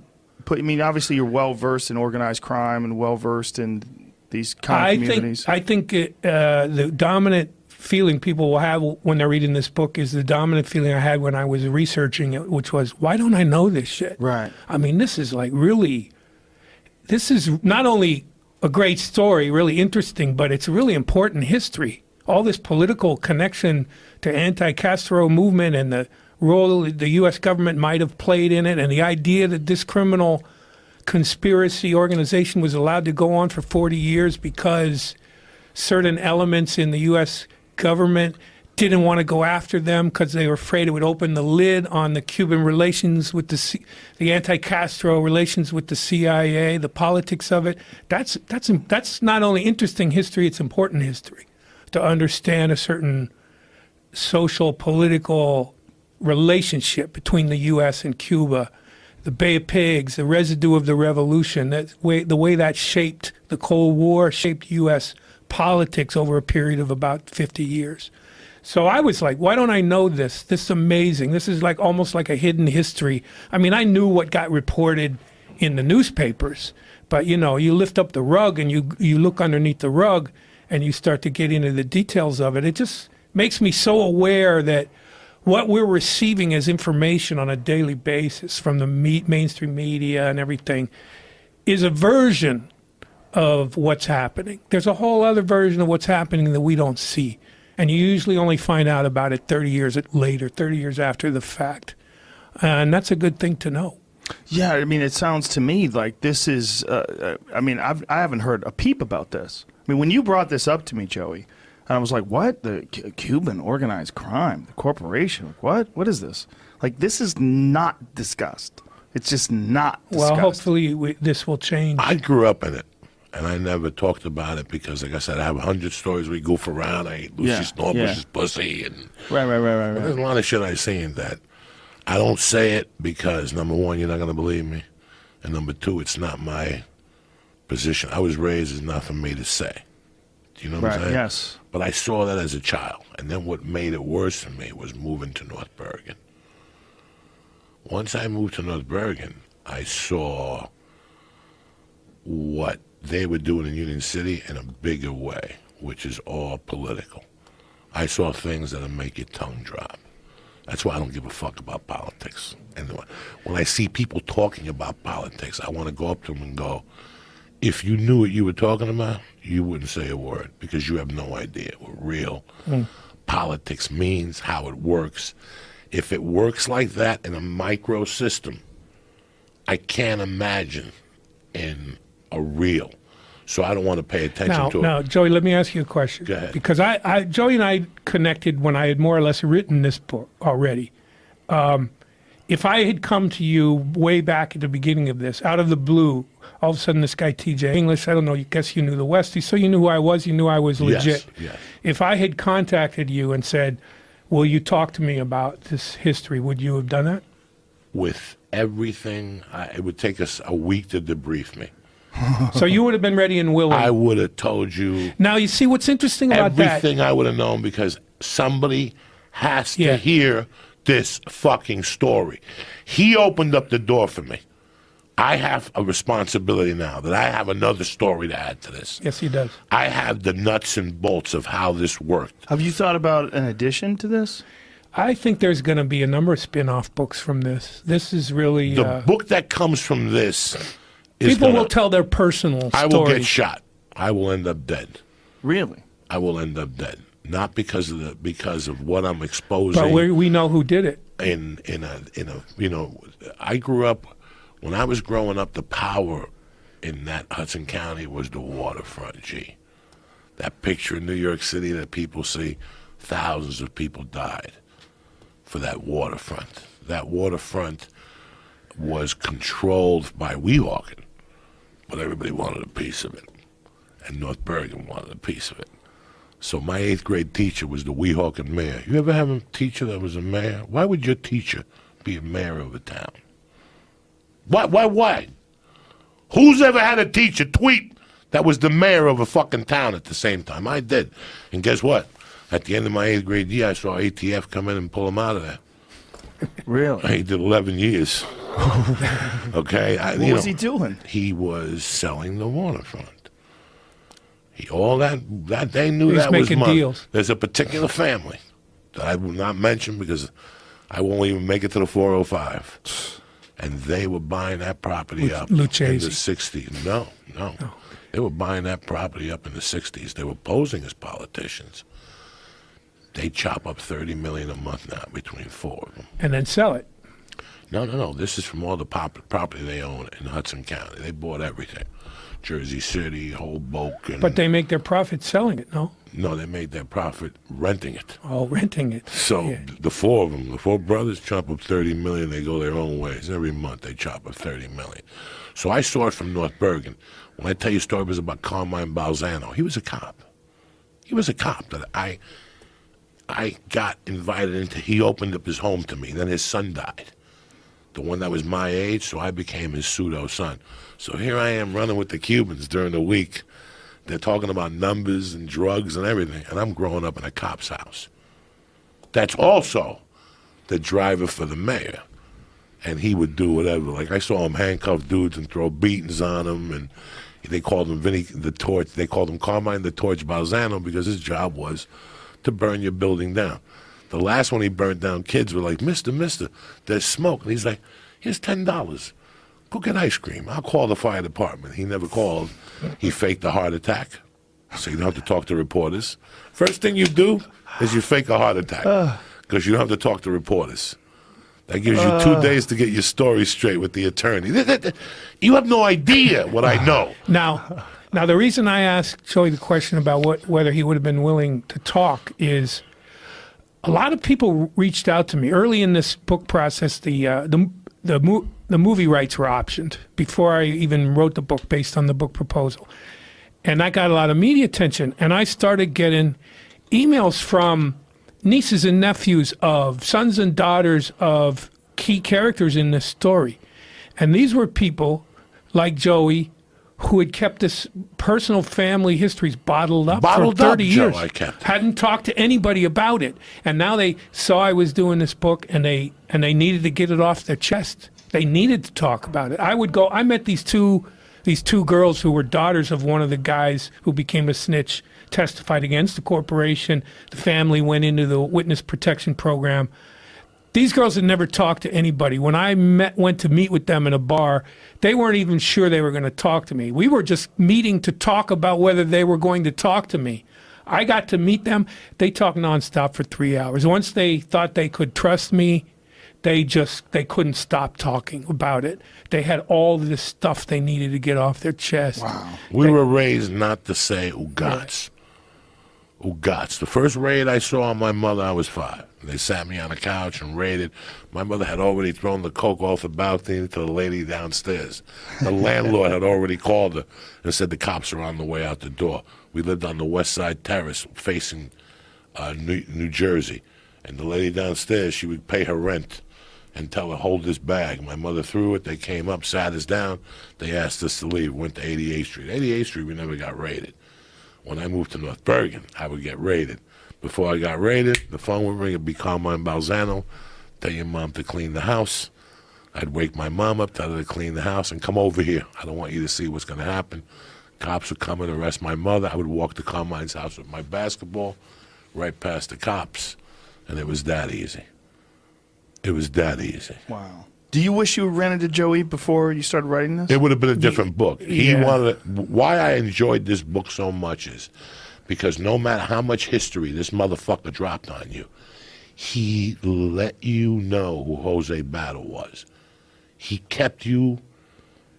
put? I mean, obviously you're well versed in organized crime and well versed in these kind of communities.
I think the dominant feeling people will have when they're reading this book is the dominant feeling I had when I was researching it, which was, why don't I know this shit?
Right.
I mean, this is not only a great story, really interesting, but it's a really important history. All this political connection to anti-Castro movement and the role the U.S. government might have played in it, and the idea that this criminal conspiracy organization was allowed to go on for 40 years because certain elements in the U.S. government didn't want to go after them because they were afraid it would open the lid on the Cuban relations with the anti-Castro relations with the CIA, the politics of it. That's not only interesting history, it's important history to understand a certain social, political relationship between the U.S. and Cuba, the Bay of Pigs, the residue of the revolution, the way that shaped the Cold War, shaped U.S. politics over a period of about 50 years. So I was like, why don't I know this? This is amazing. This is like almost like a hidden history. I mean, I knew what got reported in the newspapers, but you lift up the rug and you look underneath the rug and you start to get into the details of it. It just makes me so aware that what we're receiving as information on a daily basis from the mainstream media and everything is a version of what's happening. There's a whole other version of what's happening that we don't see. And you usually only find out about it 30 years later, 30 years after the fact. And that's a good thing to know.
Yeah, I mean, it sounds to me like this is, I haven't heard a peep about this. I mean, when you brought this up to me, Joey, and I was like, what? The Cuban organized crime, the corporation, what? What is this? Like, this is not discussed. It's just not discussed.
Well, hopefully this will change.
I grew up in it, and I never talked about it because, like I said, I have 100 stories we goof around. I ate Lucy Snorbush's pussy. And
Right.
There's a lot of shit I seen that I don't say it because, number one, you're not going to believe me. And number two, it's not my position. I was raised, it's not for me to say. Do you know what I'm saying?
Yes.
But I saw that as a child. And then what made it worse for me was moving to North Bergen. Once I moved to North Bergen, I saw what they were doing in Union City in a bigger way, which is all political. I saw things that'll make your tongue drop. That's why I don't give a fuck about politics. And when I see people talking about politics, I want to go up to them and go, if you knew what you were talking about, you wouldn't say a word because you have no idea what real politics means, how it works. If it works like that in a micro system, I can't imagine in a real. So I don't want to pay attention to it.
Now, Joey, let me ask you a question.
Go ahead.
Because Joey and I connected when I had more or less written this book already. If I had come to you way back at the beginning of this, out of the blue, all of a sudden this guy TJ English, I don't know, I guess you knew the Westie, so you knew who I was, you knew I was legit.
Yes.
If I had contacted you and said, will you talk to me about this history, would you have done that?
With everything, it would take us a week to debrief me.
So you would have been ready and willing.
I would have told you.
Now, you see what's interesting about that?
Everything I would have known because somebody has to hear this fucking story. He opened up the door for me. I have a responsibility now that I have another story to add to this.
Yes, he does.
I have the nuts and bolts of how this worked.
Have you thought about an addition to this?
I think there's going to be a number of spin-off books from this. This is really...
The book that comes from this is
people will tell their personal story.
I will get shot. I will end up dead.
Really?
I will end up dead. Not because of what I'm exposing.
But we know who did it.
I grew up, when I was growing up, the power in that Hudson County was the waterfront, G. That picture in New York City that people see, thousands of people died for that waterfront. That waterfront was controlled by Weehawken, but everybody wanted a piece of it. And North Bergen wanted a piece of it. So my 8th grade teacher was the Weehawken mayor. You ever have a teacher that was a mayor? Why would your teacher be a mayor of a town? Why? Who's ever had a teacher tweet that was the mayor of a fucking town at the same time? I did. And guess what? At the end of my 8th grade year, I saw ATF come in and pull him out of there.
Really?
He did 11 years. Okay?
What was he doing?
He was selling the waterfront. That they knew
He was
that was
making
money.
deals.
There's a particular family that I will not mention because I won't even make it to the 405. And they were buying that property up in the
Lucchese.
60s. No. They were buying that property up in the 60s. They were posing as politicians. They chop up $30 million a month now between 4 of them.
And then sell it.
No. This is from all the property they own in Hudson County. They bought everything. Jersey City, Hoboken.
But they make their profit selling it, no?
No, they made their profit renting it.
Oh, renting it.
So
Yeah.
the 4 of them, the 4 brothers chop up $30 million. They go their own ways. Every month they chop up $30 million. So I saw it from North Bergen. When I tell you a story, it was about Carmine Balzano. He was a cop. He was a cop that I got invited into. He opened up his home to me. Then his son died, the one that was my age, so I became his pseudo son. So here I am running with the Cubans during the week. They're talking about numbers and drugs and everything, and I'm growing up in a cop's house. That's also the driver for the mayor, and he would do whatever. Like I saw him handcuff dudes and throw beatings on them, and they called him Vinny the Torch. They called him Carmine the Torch Balzano because his job was to burn your building down. The last one he burned down, kids were like, Mister, there's smoke. And he's like, here's $10. Go get ice cream. I'll call the fire department. He never called. He faked a heart attack, so you don't have to talk to reporters. First thing you do is you fake a heart attack because you don't have to talk to reporters. That gives you 2 days to get your story straight with the attorney. You have no idea what I know.
Now, the reason I asked Joey the question about whether he would have been willing to talk is a lot of people reached out to me early in this book process. The movie rights were optioned before I even wrote the book based on the book proposal. And I got a lot of media attention, and I started getting emails from nieces and nephews of sons and daughters of key characters in this story. And these were people like Joey who had kept this personal family histories bottled up for 30 years.
Joe, I kept.
Hadn't talked to anybody about it. And now they saw I was doing this book, and they needed to get it off their chest. They needed to talk about it. I met these two girls who were daughters of one of the guys who became a snitch, testified against the corporation. The family went into the witness protection program. These girls had never talked to anybody. When I went to meet with them in a bar, they weren't even sure they were going to talk to me. We were just meeting to talk about whether they were going to talk to me. I got to meet them. They talked nonstop for 3 hours. Once they thought they could trust me, they couldn't stop talking about it. They had all this stuff they needed to get off their chest.
Wow.
We were raised not to say ugats. Ugats. The first raid I saw on my mother, I was 5. They sat me on a couch and raided. My mother had already thrown the coke off the balcony to the lady downstairs. The landlord had already called her and said the cops are on the way out the door. We lived on the West Side Terrace facing New Jersey. And the lady downstairs, she would pay her rent and tell her, hold this bag. My mother threw it. They came up, sat us down. They asked us to leave. Went to 88th Street. 88th Street, we never got raided. When I moved to North Bergen, I would get raided. Before I got raided, the phone would ring. It'd be Carmine Balzano. Tell your mom to clean the house. I'd wake my mom up, tell her to clean the house, and come over here. I don't want you to see what's going to happen. Cops would come and arrest my mother. I would walk to Carmine's house with my basketball, right past the cops. And it was that easy. It was that easy.
Wow. Do you wish you ran into Joey before you started writing this?
It would have been a different book. He
Yeah.
wanted. Why I enjoyed this book so much is because no matter how much history this motherfucker dropped on you, he let you know who Jose Battle was. He kept you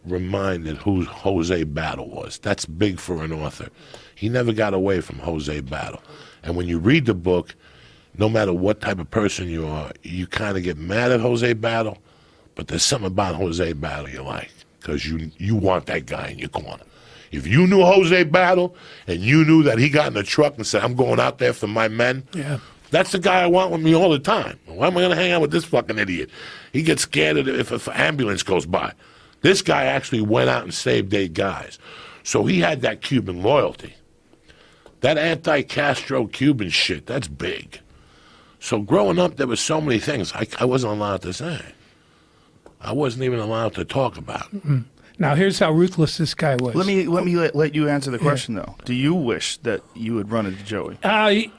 reminded who Jose Battle was. That's big for an author. He never got away from Jose Battle. And when you read the book, no matter what type of person you are, you kind of get mad at Jose Battle, but there's something about Jose Battle you like because you want that guy in your corner. If you knew Jose Battle and you knew that he got in the truck and said, I'm going out there for my men, that's the guy I want with me all the time. Why am I going to hang out with this fucking idiot? He gets scared if an ambulance goes by. This guy actually went out and saved 8 guys. So he had that Cuban loyalty. That anti-Castro Cuban shit, that's big. So growing up, there was so many things I wasn't allowed to say. I wasn't even allowed to talk about.
Mm-hmm. Now, here's how ruthless this guy was.
Let me let you answer the question, though. Do you wish that you had run into Joey?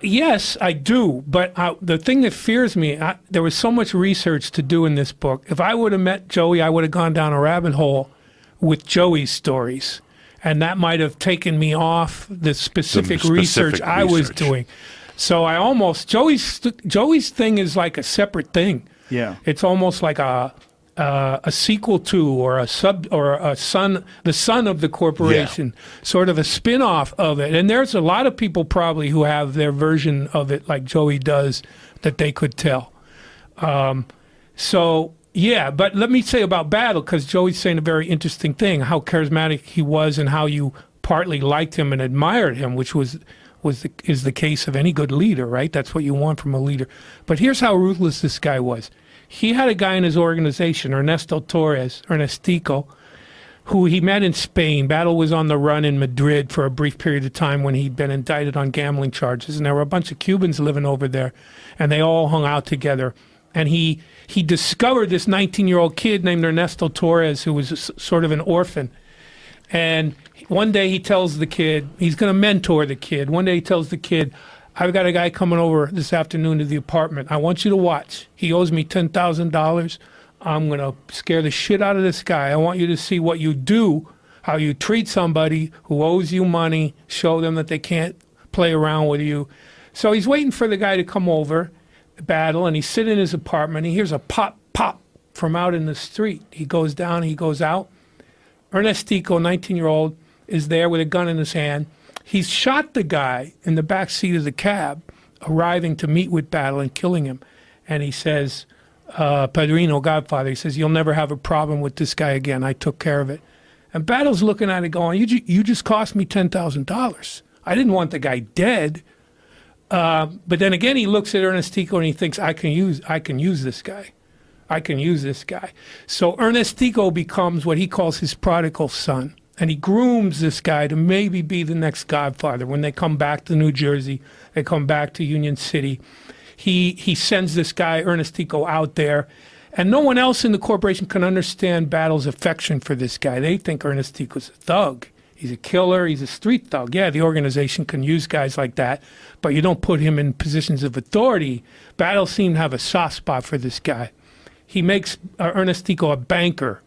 Yes, I do. But the thing that fears me, there was so much research to do in this book. If I would have met Joey, I would have gone down a rabbit hole with Joey's stories. And that might have taken me off the specific research I was doing. So I almost, Joey's thing is like a separate thing.
Yeah.
It's almost like a sequel to, or the son of the corporation, sort of a spin-off of it. And there's a lot of people probably who have their version of it like Joey does that they could tell. So, yeah, but let me say about Battle, because Joey's saying a very interesting thing, how charismatic he was and how you partly liked him and admired him, which is the case of any good leader, right? That's what you want from a leader. But here's how ruthless this guy was. He had a guy in his organization, Ernestico, who he met in Spain. Battle was on the run in Madrid for a brief period of time when he'd been indicted on gambling charges. And there were a bunch of Cubans living over there, and they all hung out together. And he discovered this 19-year-old kid named Ernesto Torres, who was sort of an orphan. And one day he tells the kid, he's going to mentor the kid. One day he tells the kid, I've got a guy coming over this afternoon to the apartment. I want you to watch. He owes me $10,000. I'm going to scare the shit out of this guy. I want you to see what you do, how you treat somebody who owes you money, show them that they can't play around with you. So he's waiting for the guy to come over, Battle, and he's sitting in his apartment. He hears a pop, pop from out in the street. He goes down, he goes out. Ernestico, 19-year-old, is there with a gun in his hand. He's shot the guy in the back seat of the cab, arriving to meet with Battle and killing him. And he says, Padrino, Godfather, he says, you'll never have a problem with this guy again. I took care of it. And Battle's looking at it going, you just cost me $10,000. I didn't want the guy dead. But then again, he looks at Ernestico and he thinks, I can use this guy. I can use this guy. So Ernestico becomes what he calls his prodigal son. And he grooms this guy to maybe be the next Godfather. When they come back to New Jersey, they come back to Union City, he sends this guy, Ernestico, out there. And no one else in the corporation can understand Battle's affection for this guy. They think Ernestico's a thug. He's a killer. He's a street thug. Yeah, the organization can use guys like that, but you don't put him in positions of authority. Battle seemed to have a soft spot for this guy. He makes Ernestico a banker.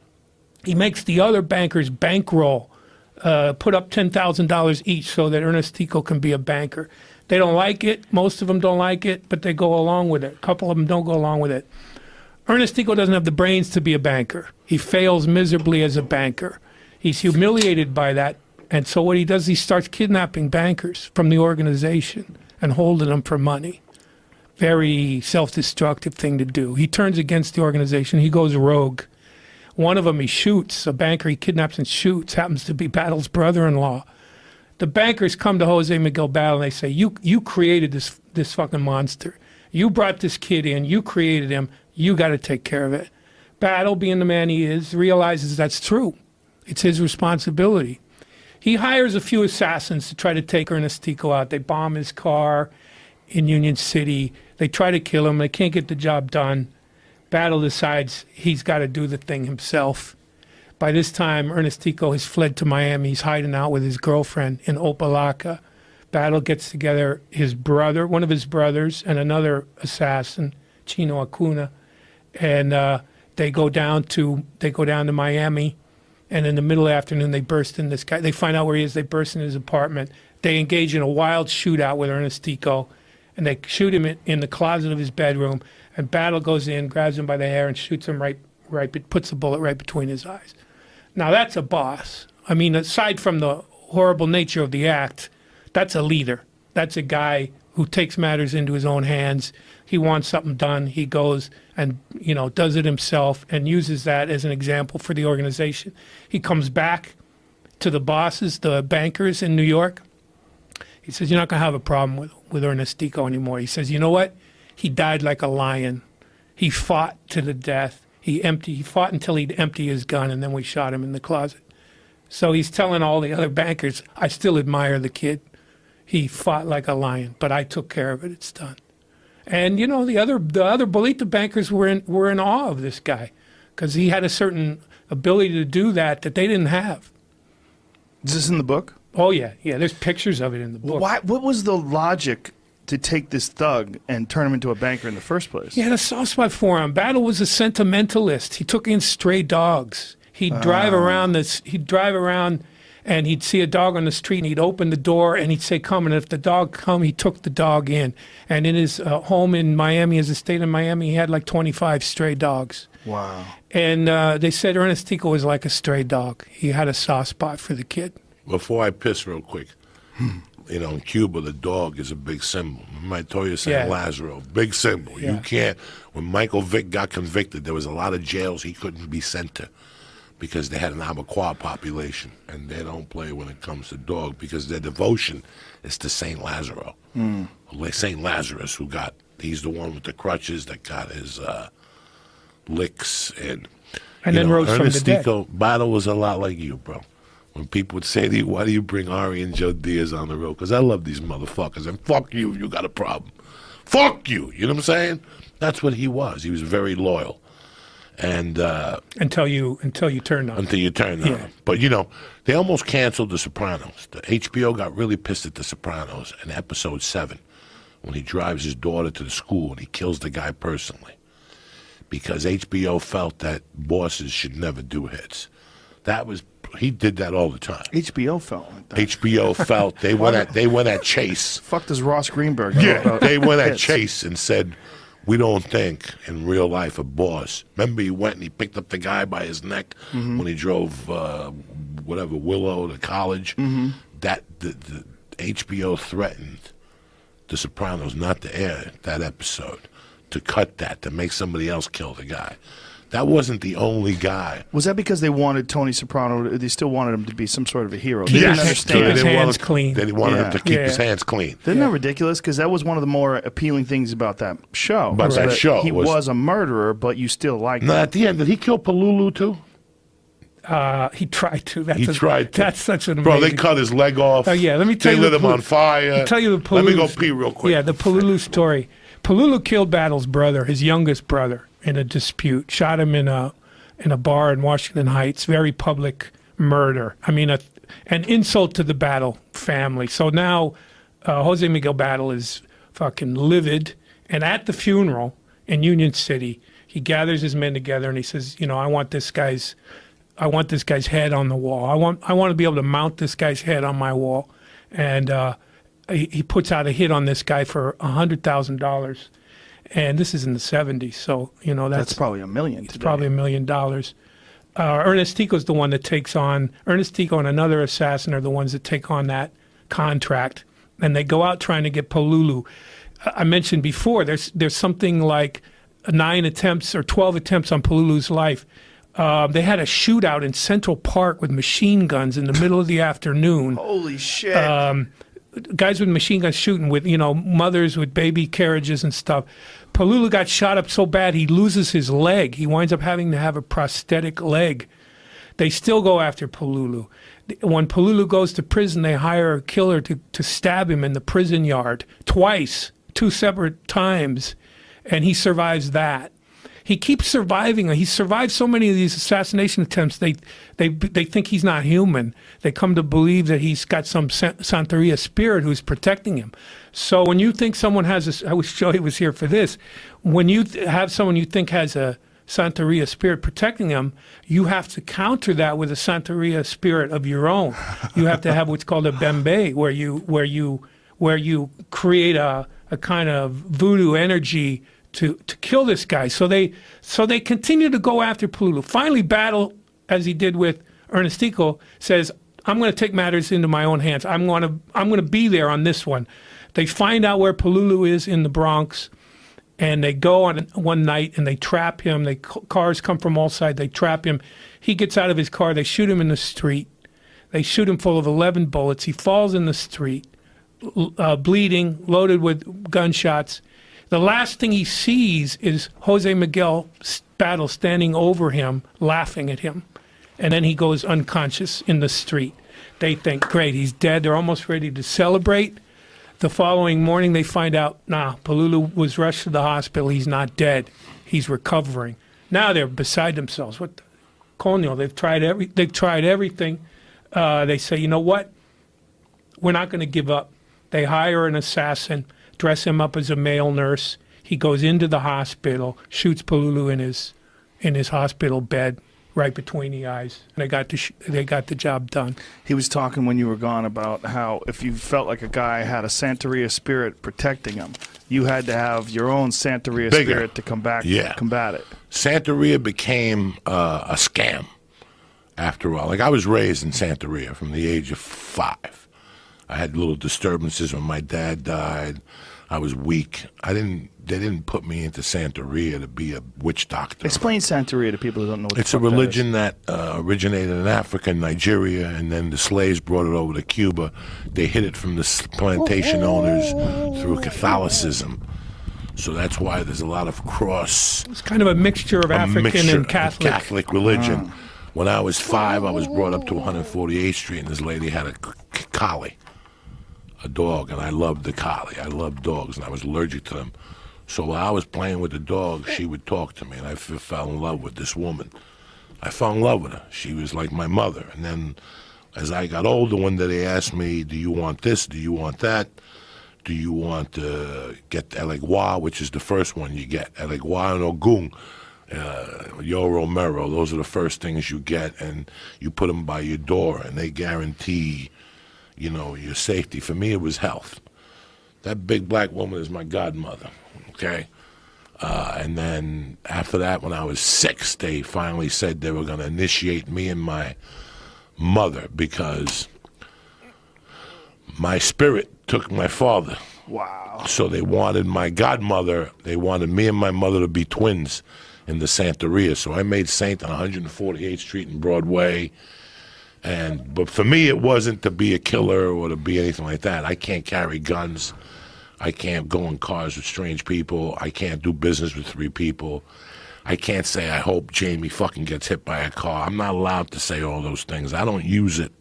He makes the other bankers bankroll, put up $10,000 each so that Ernestico can be a banker. They don't like it. Most of them don't like it, but they go along with it. A couple of them don't go along with it. Ernestico doesn't have the brains to be a banker. He fails miserably as a banker. He's humiliated by that. And so what he does, he starts kidnapping bankers from the organization and holding them for money. Very self-destructive thing to do. He turns against the organization. He goes rogue. One of them he shoots, a banker he kidnaps and shoots, happens to be Battle's brother-in-law. The bankers come to Jose Miguel Battle and they say, you created this fucking monster. You brought this kid in, you created him, you got to take care of it. Battle, being the man he is, realizes that's true. It's his responsibility. He hires a few assassins to try to take Ernestico out. They bomb his car in Union City. They try to kill him. They can't get the job done. Battle decides he's got to do the thing himself. By this time, Ernestico has fled to Miami. He's hiding out with his girlfriend in Opalaca. Battle gets together his brother, one of his brothers, and another assassin, Chino Acuna, and they go down to Miami. And in the middle of the afternoon, they burst in this guy. They find out where he is. They burst in his apartment. They engage in a wild shootout with Ernestico, and they shoot him in the closet of his bedroom. And Battle goes in, grabs him by the hair, and shoots him puts the bullet right between his eyes. Now, that's a boss. I mean, aside from the horrible nature of the act, that's a leader. That's a guy who takes matters into his own hands. He wants something done. He goes and, does it himself and uses that as an example for the organization. He comes back to the bosses, the bankers in New York. He says, you're not going to have a problem with Ernestico anymore. He says, you know what? He died like a lion. He fought to the death. He fought until he'd empty his gun, and then we shot him in the closet. So he's telling all the other bankers, I still admire the kid. He fought like a lion, but I took care of it. It's done. And, you know, the other Bolita bankers were in awe of this guy because he had a certain ability to do that they didn't have.
Is this in the book?
Oh, yeah. Yeah, there's pictures of it in the book.
What was the logic to take this thug and turn him into a banker in the first place?
He had a soft spot for him. Battle was a sentimentalist. He took in stray dogs. He'd drive around and he'd see a dog on the street and he'd open the door and he'd say, come. And if the dog come, he took the dog in. And in his home in Miami, his estate in Miami, he had like 25 stray dogs.
Wow.
And they said Ernestico was like a stray dog. He had a soft spot for the kid.
Before I piss real quick, you know, in Cuba, the dog is a big symbol. I told you San Lazaro, big symbol.
Yeah.
You can't, when Michael Vick got convicted, there was a lot of jails he couldn't be sent to because they had an Abaquá population, and they don't play when it comes to dog because their devotion is to St. Lazaro. St. Lazarus, he's the one with the crutches that got his licks and
then rose from the dead.
Ernestico Battle was a lot like you, bro. When people would say to you, why do you bring Ari and Joe Diaz on the road? Because I love these motherfuckers, and fuck you, you got a problem. Fuck you, you know what I'm saying? That's what he was. He was very loyal. And
until you turned on him.
Until you turned on him. But, you know, they almost canceled The Sopranos. The HBO got really pissed at The Sopranos in episode 7 when he drives his daughter to the school and he kills the guy personally because HBO felt that bosses should never do hits. He did that all the time.
HBO felt like that.
HBO felt they went at Chase.
Fuck does Ross Greenberg?
They went at Chase and said, we don't think in real life a boss. Remember, he went and he picked up the guy by his neck when he drove Willow to college. That the HBO threatened The Sopranos not to air that episode, to cut that, to make somebody else kill the guy. That wasn't the only guy.
Was that because they wanted Tony Soprano? They still wanted him to be some sort of a hero. They
Keep
didn't
his
understand.
hands clean.
They wanted him to keep his hands clean.
Isn't that ridiculous? Because that was one of the more appealing things about that show.
About that show,
he was a murderer, but you still liked him.
No, at the end, did he kill Palulu too?
He tried to. That's such an amazing...
Bro, they cut his leg off.
Oh, yeah, let me tell you...
They lit him on fire.
Let me tell you the Palulu...
Let me go pee real quick.
Yeah, the Palulu story. Palulu killed Battle's brother, his youngest brother, in a dispute. Shot him in a bar in Washington Heights. Very public murder. I mean, an insult to the Battle family. So now Jose Miguel Battle is fucking livid. And at the funeral in Union City, he gathers his men together and he says, you know, I want this guy's head on the wall. I want to be able to mount this guy's head on my wall. And he puts out a hit on this guy for $100,000. And this is in the 70s, so, you know, that's
probably $1 million today.
It's probably $1 million. Ernestico's the one that takes on, Ernestico and another assassin are the ones that take on that contract. And they go out trying to get Palulu. I mentioned before, there's something like 9 attempts or 12 attempts on Palulu's life. They had a shootout in Central Park with machine guns in the middle of the afternoon.
Holy shit.
Guys with machine guns shooting with, you know, mothers with baby carriages and stuff. Palulu got shot up so bad he loses his leg. He winds up having to have a prosthetic leg. They still go after Palulu. When Palulu goes to prison, they hire a killer to stab him in the prison yard twice, 2 separate times, and he survives that. He keeps surviving. He survived so many of these assassination attempts. They think he's not human. They come to believe that he's got some Santeria spirit who's protecting him. So when you think someone has I wish Joey was here for this. When you have someone you think has a Santeria spirit protecting them, you have to counter that with a Santeria spirit of your own. You have to have what's called a bembe, where you create a kind of voodoo energy to kill this guy. So they continue to go after Palulu. Finally, Battle, as he did with Ernestico, says, I'm going to take matters into my own hands. I'm going to be there on this one. They find out where Palulu is in the Bronx, and they go on one night and they trap him. Cars come from all sides. They trap him. He gets out of his car. They shoot him in the street. They shoot him full of 11 bullets. He falls in the street, bleeding, loaded with gunshots. The last thing he sees is Jose Miguel Battle standing over him, laughing at him. And then he goes unconscious in the street. They think, great, he's dead. They're almost ready to celebrate. The following morning, they find out, nah, Palulu was rushed to the hospital. He's not dead. He's recovering. Now they're beside themselves. What the coño? They've tried everything. They say, you know what? We're not going to give up. They hire an assassin, dress him up as a male nurse. He goes into the hospital, shoots Palulu in his hospital bed, right between the eyes. And they got the job done.
He was talking when you were gone about how if you felt like a guy had a Santeria spirit protecting him, you had to have your own Santeria spirit to combat it.
Santeria became a scam after all. Like, I was raised in Santeria from the age of 5. I had little disturbances when my dad died. I was weak. They didn't put me into Santeria to be a witch doctor.
Explain Santeria to people who don't know what
it's a religion that originated in Africa and Nigeria, and then the slaves brought it over to Cuba. They hid it from the plantation owners through Catholicism. So that's why there's a lot of cross.
It's kind of a mixture of African and Catholic.
Catholic religion. When I was 5, I was brought up to 148th Street, and this lady had a collie, a dog, and I loved the collie. I loved dogs, and I was allergic to them. So while I was playing with the dog, she would talk to me, and I fell in love with this woman. I fell in love with her. She was like my mother. And then as I got older, one day they asked me, do you want this? Do you want that? Do you want to get Elegua, which is the first one you get? Elegua and Ogun, Yo Romero, those are the first things you get, and you put them by your door, and they guarantee, your safety. For me, it was health. That big black woman is my godmother, okay? And then after that, when I was 6, they finally said they were going to initiate me and my mother because my spirit took my father.
Wow.
So they wanted my godmother, they wanted me and my mother to be twins in the Santeria. So I made saint on 148th Street and Broadway. But for me, it wasn't to be a killer or to be anything like that. I can't carry guns. I can't go in cars with strange people. I can't do business with 3 people. I can't say, I hope Jamie fucking gets hit by a car. I'm not allowed to say all those things. I don't use it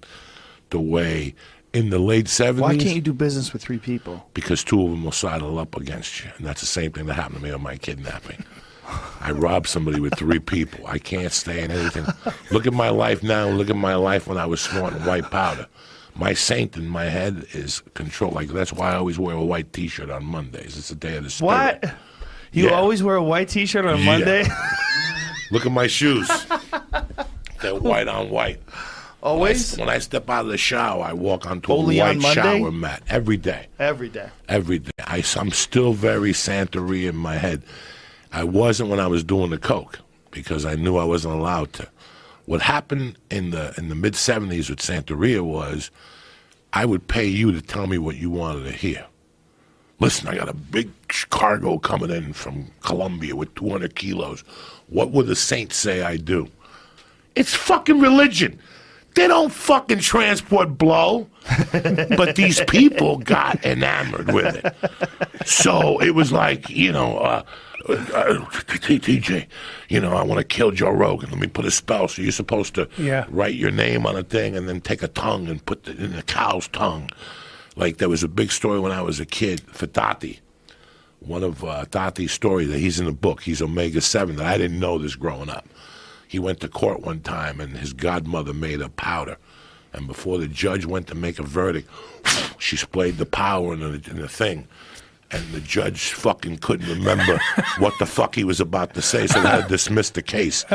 the way in the late 70s.
Why can't you do business with 3 people?
Because 2 of them will sidle up against you. And that's the same thing that happened to me on my kidnapping. I robbed somebody with 3 people. I can't stay in anything. Look at my life now. Look at my life when I was snorting white powder. My saint in my head is control. Like, that's why I always wear a white T-shirt on Mondays. It's the day of the spirit.
What? You always wear a white T-shirt on Monday?
Look at my shoes. They're white on white.
Always?
When I step out of the shower, I walk onto a white shower mat every day.
Every day.
Every day. I'm still very Santeria in my head. I wasn't when I was doing the coke because I knew I wasn't allowed to. What happened in the mid-'70s with Santeria was I would pay you to tell me what you wanted to hear. Listen, I got a big cargo coming in from Colombia with 200 kilos. What would the saints say I do? It's fucking religion. They don't fucking transport blow. But these people got enamored with it. So it was like, TJ, I want to kill Joe Rogan. Let me put a spell. So you're supposed to write your name on a thing and then take a tongue and put it in the cow's tongue. Like, there was a big story when I was a kid for Tati. One of Tati's stories that he's in the book. He's Omega-7. That I didn't know this growing up. He went to court one time and his godmother made a powder. And before the judge went to make a verdict, she sprayed the powder in the thing. And the judge fucking couldn't remember what the fuck he was about to say, so they had to dismiss the case.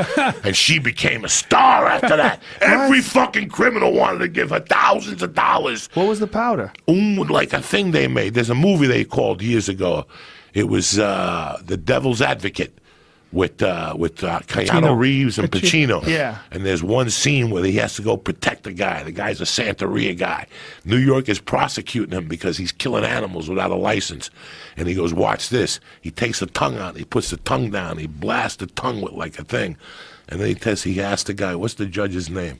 And she became a star after that. Every fucking criminal wanted to give her thousands of dollars.
What was the powder?
Like a thing they made. There's a movie they called years ago. It was The Devil's Advocate with Keanu Reeves and Pacino.
Yeah.
And there's one scene where he has to go protect the guy. The guy's a Santeria guy. New York is prosecuting him because he's killing animals without a license. And he goes, watch this. He takes the tongue out. He puts the tongue down. He blasts the tongue with like a thing. And then he asks the guy, what's the judge's name?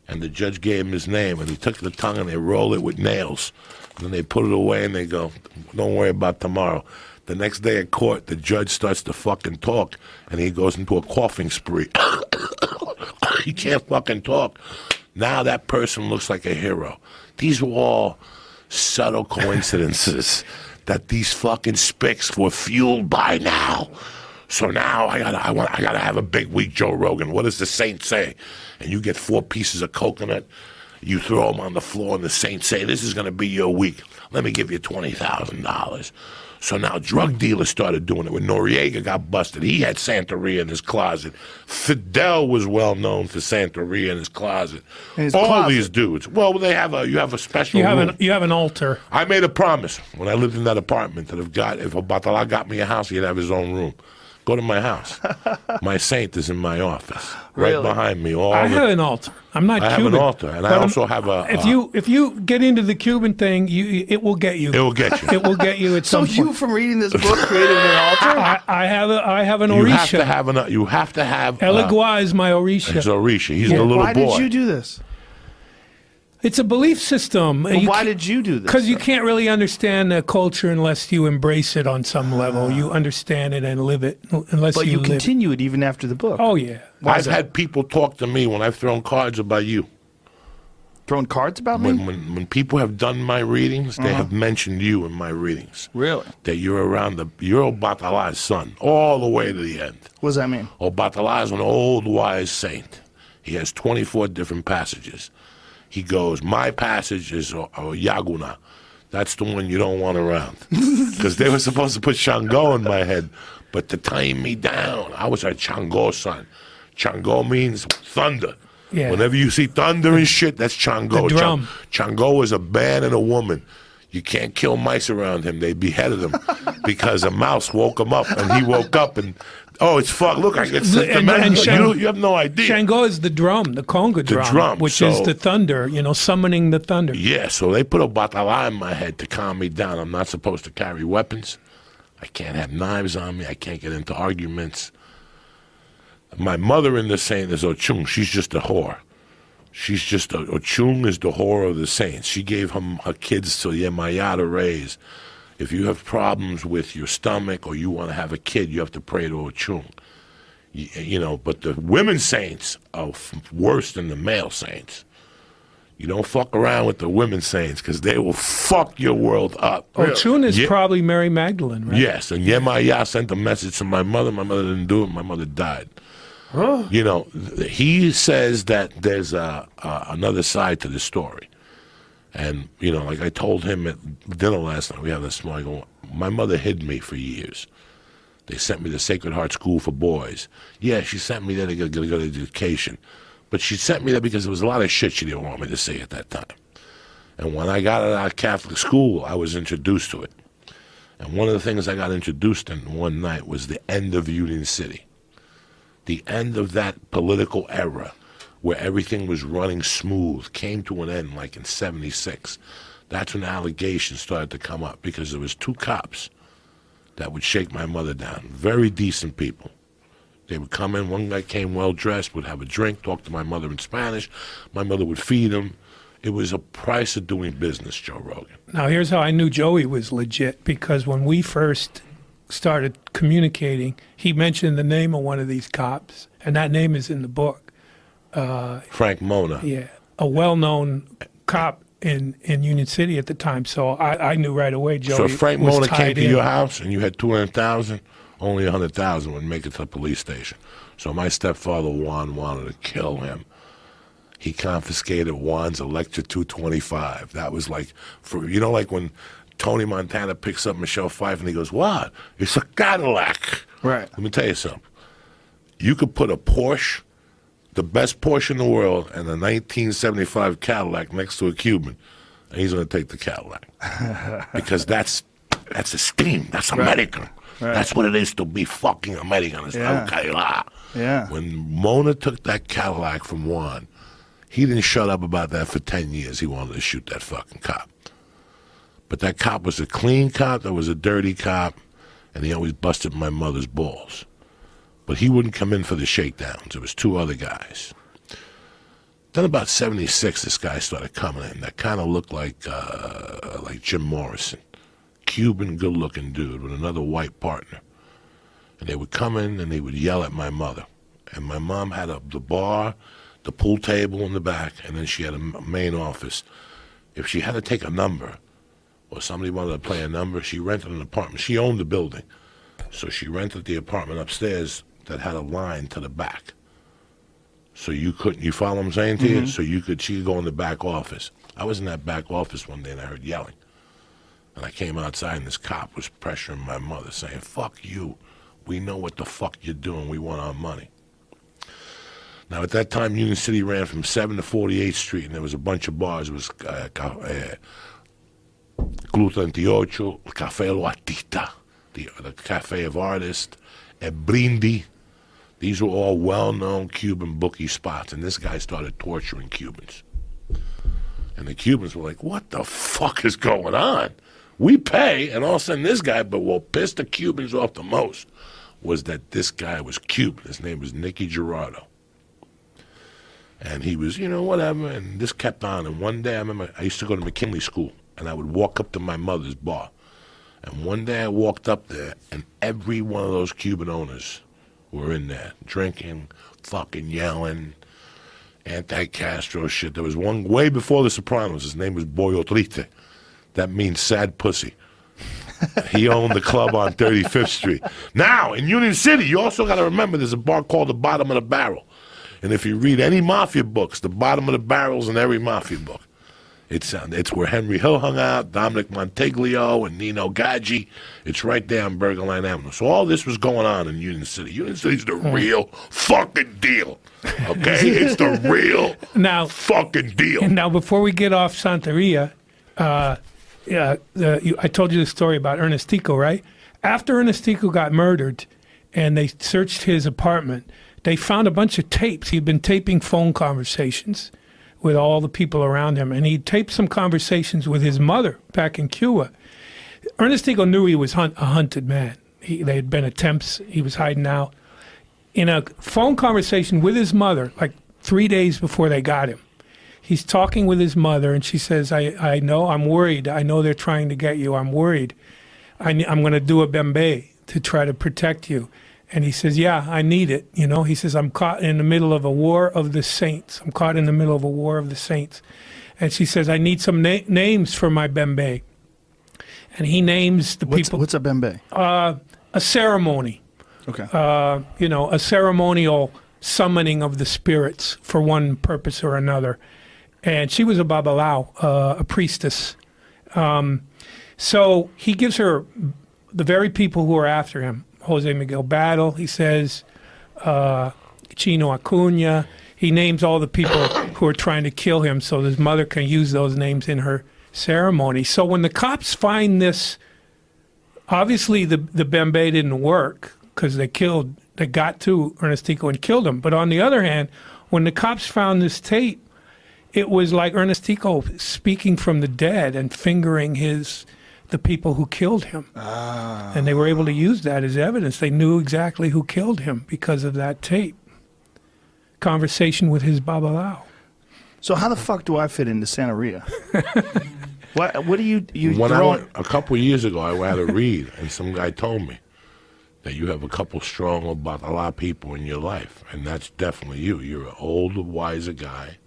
And the judge gave him his name, and he took the tongue and they roll it with nails. And then they put it away and they go, don't worry about tomorrow. The next day at court, the judge starts to fucking talk, and he goes into a coughing spree. He can't fucking talk. Now that person looks like a hero. These were all subtle coincidences that these fucking spics were fueled by now. So now I gotta have a big week, Joe Rogan. What does the saint say? And you get 4 pieces of coconut, you throw them on the floor, and the saint say, this is gonna be your week. Let me give you $20,000. So now drug dealers started doing it. When Noriega got busted, he had Santeria in his closet. Fidel was well known for Santeria in his closet. These dudes. Well, you have a special room.
You have an altar.
I made a promise when I lived in that apartment that if Batala got me a house, he'd have his own room. Go to my house. My saint is in my office, right behind me.
I have an altar. I'm not Cuban.
I have an altar, and I also have a...
If you get into the Cuban thing, it will get you.
It will get you.
It will get you at some point.
So you, from reading this book, created an altar?
I have an Orisha.
You have to have...
Eligua is my Orisha.
It's Orisha. He's the little boy.
Why did you do this?
It's a belief system.
Well, why did you do this?
Because you can't really understand the culture unless you embrace it on some level. You understand it and live it
But you continue it even after the book.
Oh, yeah.
I've had people talk to me when I've thrown cards about you.
Thrown cards about me?
When people have done my readings, they have mentioned you in my readings.
Really?
That you're you're Obatala's son, all the way to the end.
What does that mean?
Obatala is an old wise saint. He has 24 different passages. He goes, my passage is Yaguna. That's the one you don't want around. Because they were supposed to put Shango in my head, but to tame me down, I was a Chango son. Chango means thunder.
Yeah.
Whenever you see thunder and shit, that's Chango.
The drum.
Chango is a man and a woman. You can't kill mice around him. They beheaded him because a mouse woke him up, and he woke up and... Oh, it's fuck! Look, I get you have no idea.
Shango is the drum, the conga drum, which is the thunder. Summoning the thunder.
Yeah, so they put a batala in my head to calm me down. I'm not supposed to carry weapons. I can't have knives on me. I can't get into arguments. My mother in the saint is Ochung. She's just a whore. She's just Ochung is the whore of the saints. She gave her kids to Yemaya to raise. If you have problems with your stomach or you want to have a kid, you have to pray to Ochung. But the women saints are worse than the male saints. You don't fuck around with the women saints because they will fuck your world up.
Ochun is probably Mary Magdalene, right?
Yes, and Yemaya sent a message to my mother. My mother didn't do it. My mother died.
Huh?
He says that there's another side to the story. And, like I told him at dinner last night, we had this morning, I go, my mother hid me for years. They sent me to Sacred Heart School for Boys. Yeah, she sent me there to get a good education. But she sent me there because there was a lot of shit she didn't want me to see at that time. And when I got out of Catholic school, I was introduced to it. And one of the things I got introduced in one night was the end of Union City. The end of that political era where everything was running smooth, came to an end like in 76. That's when allegations started to come up because there was 2 cops that would shake my mother down. Very decent people. They would come in, one guy came well-dressed, would have a drink, talk to my mother in Spanish. My mother would feed him. It was a price of doing business, Joe Rogan.
Now, here's how I knew Joey was legit, because when we first started communicating, he mentioned the name of one of these cops, and that name is in the book.
Frank Mona.
Yeah, a well-known cop in Union City at the time. So I knew right away Joey.
So if Frank Mona came to
in.
your house and you had 200,000, only 100,000 would make it to the police station. So my stepfather Juan wanted to kill him. He confiscated Juan's Electra 225. That was like, like when Tony Montana picks up Michelle Pfeiffer and he goes, "What? It's a Cadillac."
Right.
Let me tell you something. You could put a Porsche, the best Porsche in the world, and a 1975 Cadillac next to a Cuban, and he's going to take the Cadillac because that's esteem. That's American. Right. That's what it is to be fucking American. It's
Yeah.
When Mona took that Cadillac from Juan, he didn't shut up about that for 10 years. He wanted to shoot that fucking cop. But that cop was a clean cop, that was a dirty cop, and he always busted my mother's balls. But he wouldn't come in for the shakedowns. There was 2 other guys. Then about 76, this guy started coming in that kind of looked like Jim Morrison. Cuban, good-looking dude with another white partner. And they would come in and they would yell at my mother. And my mom had the bar, the pool table in the back, and then she had a main office. If she had to take a number or somebody wanted to play a number, she rented an apartment. She owned the building. So she rented the apartment upstairs that had a line to the back. So you couldn't, you follow what I'm saying to you? So she could go in the back office. I was in that back office one day and I heard yelling. And I came outside and this cop was pressuring my mother saying, fuck you. We know what the fuck you're doing. We want our money. Now at that time, Union City ran from 7 to 48th Street and there was a bunch of bars. It was Club 38, Café Loatita, the Cafe of Artists, and Brindi. These were all well-known Cuban bookie spots, and this guy started torturing Cubans. And the Cubans were like, what the fuck is going on? We pay, and all of a sudden this guy, but what pissed the Cubans off the most was that this guy was Cuban. His name was Nicky Gerardo. And he was, whatever, and this kept on. And one day, I remember I used to go to McKinley School, and I would walk up to my mother's bar. And one day I walked up there, and every one of those Cuban owners were in there, drinking, fucking yelling, anti-Castro shit. There was one way before The Sopranos. His name was Boyo Triste. That means sad pussy. He owned the club on 35th Street. Now, in Union City, you also got to remember there's a bar called The Bottom of the Barrel. And if you read any mafia books, the bottom of the barrel's in every mafia book. It's where Henry Hill hung out, Dominic Monteglio, and Nino Gaggi. It's right there on Burger Line Avenue. So all this was going on in Union City. Union City's the real fucking deal. Okay? It's the real fucking deal.
Now, before we get off Santeria, I told you the story about Ernestico, right? After Ernestico got murdered and they searched his apartment, they found a bunch of tapes. He'd been taping phone conversations with all the people around him, and he taped some conversations with his mother back in Cuba. Ernestico knew he was a hunted man. They had been attempts. He was hiding out. In a phone conversation with his mother, like 3 days before they got him, he's talking with his mother, and she says, I know, I'm worried. I know they're trying to get you. I'm worried. I'm going to do a bembe to try to protect you. And he says, yeah, I need it. He says, I'm caught in the middle of a war of the saints. I'm caught in the middle of a war of the saints. And she says, I need some names for my bembe. And he names the people.
What's a bembe?
A ceremony.
Okay.
A ceremonial summoning of the spirits for one purpose or another. And she was a babalao, a priestess. So he gives her the very people who are after him. Jose Miguel Battle, he says, Chino Acuna. He names all the people who are trying to kill him so his mother can use those names in her ceremony. So when the cops find this, obviously the bembe didn't work because they got to Ernestico and killed him. But on the other hand, when the cops found this tape, it was like Ernestico speaking from the dead and fingering the people who killed him. And they were able to use that as evidence. They knew exactly who killed him because of that tape. Conversation with his babalao.
So how the fuck do I fit into Santeria? What do you
a couple of years ago, I had a read, and some guy told me that you have a couple strong batala people in your life, and that's definitely you. You're an older, wiser guy.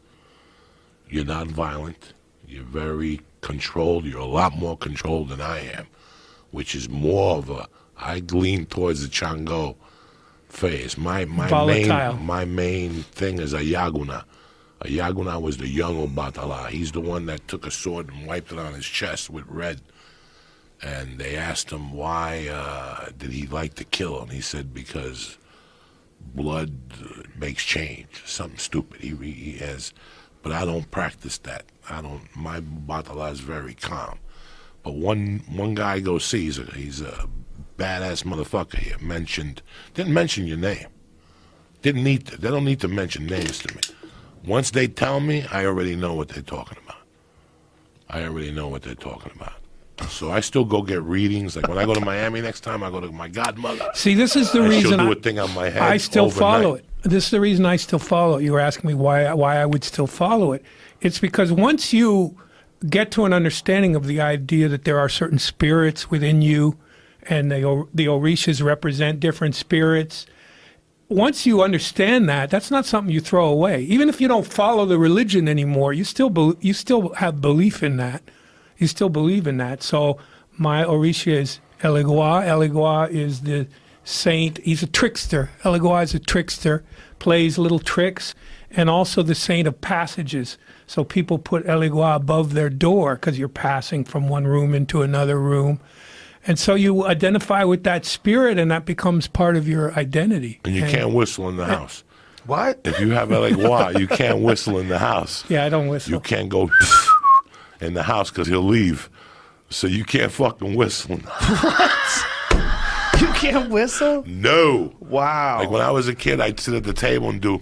You're not violent. You're very controlled. You're a lot more controlled than I am, which is more of I lean towards the Chango phase. My main thing is a Yaguna. A Yaguna was the young Obatala. He's the one that took a sword and wiped it on his chest with red. And they asked him why did he like to kill, and he said because blood makes change. Something stupid. He has, but I don't practice that. My Batala is very calm. But one guy I go see, he's a badass motherfucker here. Didn't mention your name. They don't need to mention names to me. Once they tell me, I already know what they're talking about. So I still go get readings. Like when I go to Miami next time, I go to my godmother.
See, this is the reason
she'll do a thing on my head.
I still
overnight.
follow it. this is the reason I still follow it. You were asking me why I would still follow it. It's because once you get to an understanding of the idea that there are certain spirits within you, and the Orishas represent different spirits, once you understand that, that's not something you throw away. Even if you don't follow the religion anymore, you still have belief in that. You still believe in that. So my Orisha is Eligua. Eligua is the saint. He's a trickster. Eligua is a trickster, plays little tricks, and also the saint of passages. So people put Eligua above their door because you're passing from one room into another room. And so you identify with that spirit, and that becomes part of your identity.
And you can't whistle in the house.
What?
If you have Eligua, you can't whistle in the house.
Yeah, I don't whistle.
You can't go in the house because he'll leave. So you can't fucking whistle.
You can't whistle?
No.
Wow.
Like when I was a kid, I'd sit at the table and do.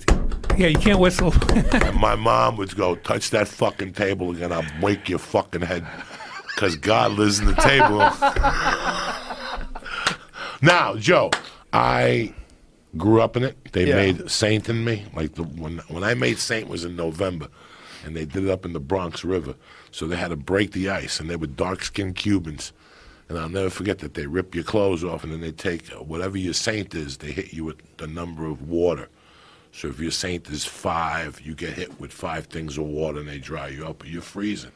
Yeah, you can't whistle.
And my mom would go, touch that fucking table again, I'll break your fucking head. Because God lives in the table. Now, Joe, I grew up in it. They made Saint in me. Like when I made Saint was in November, and they did it up in the Bronx River. So they had to break the ice, and they were dark-skinned Cubans. And I'll never forget that they rip your clothes off, and then they take whatever your saint is, they hit you with the number of water. So if your saint is 5, you get hit with 5 things of water, and they dry you up, or you're freezing.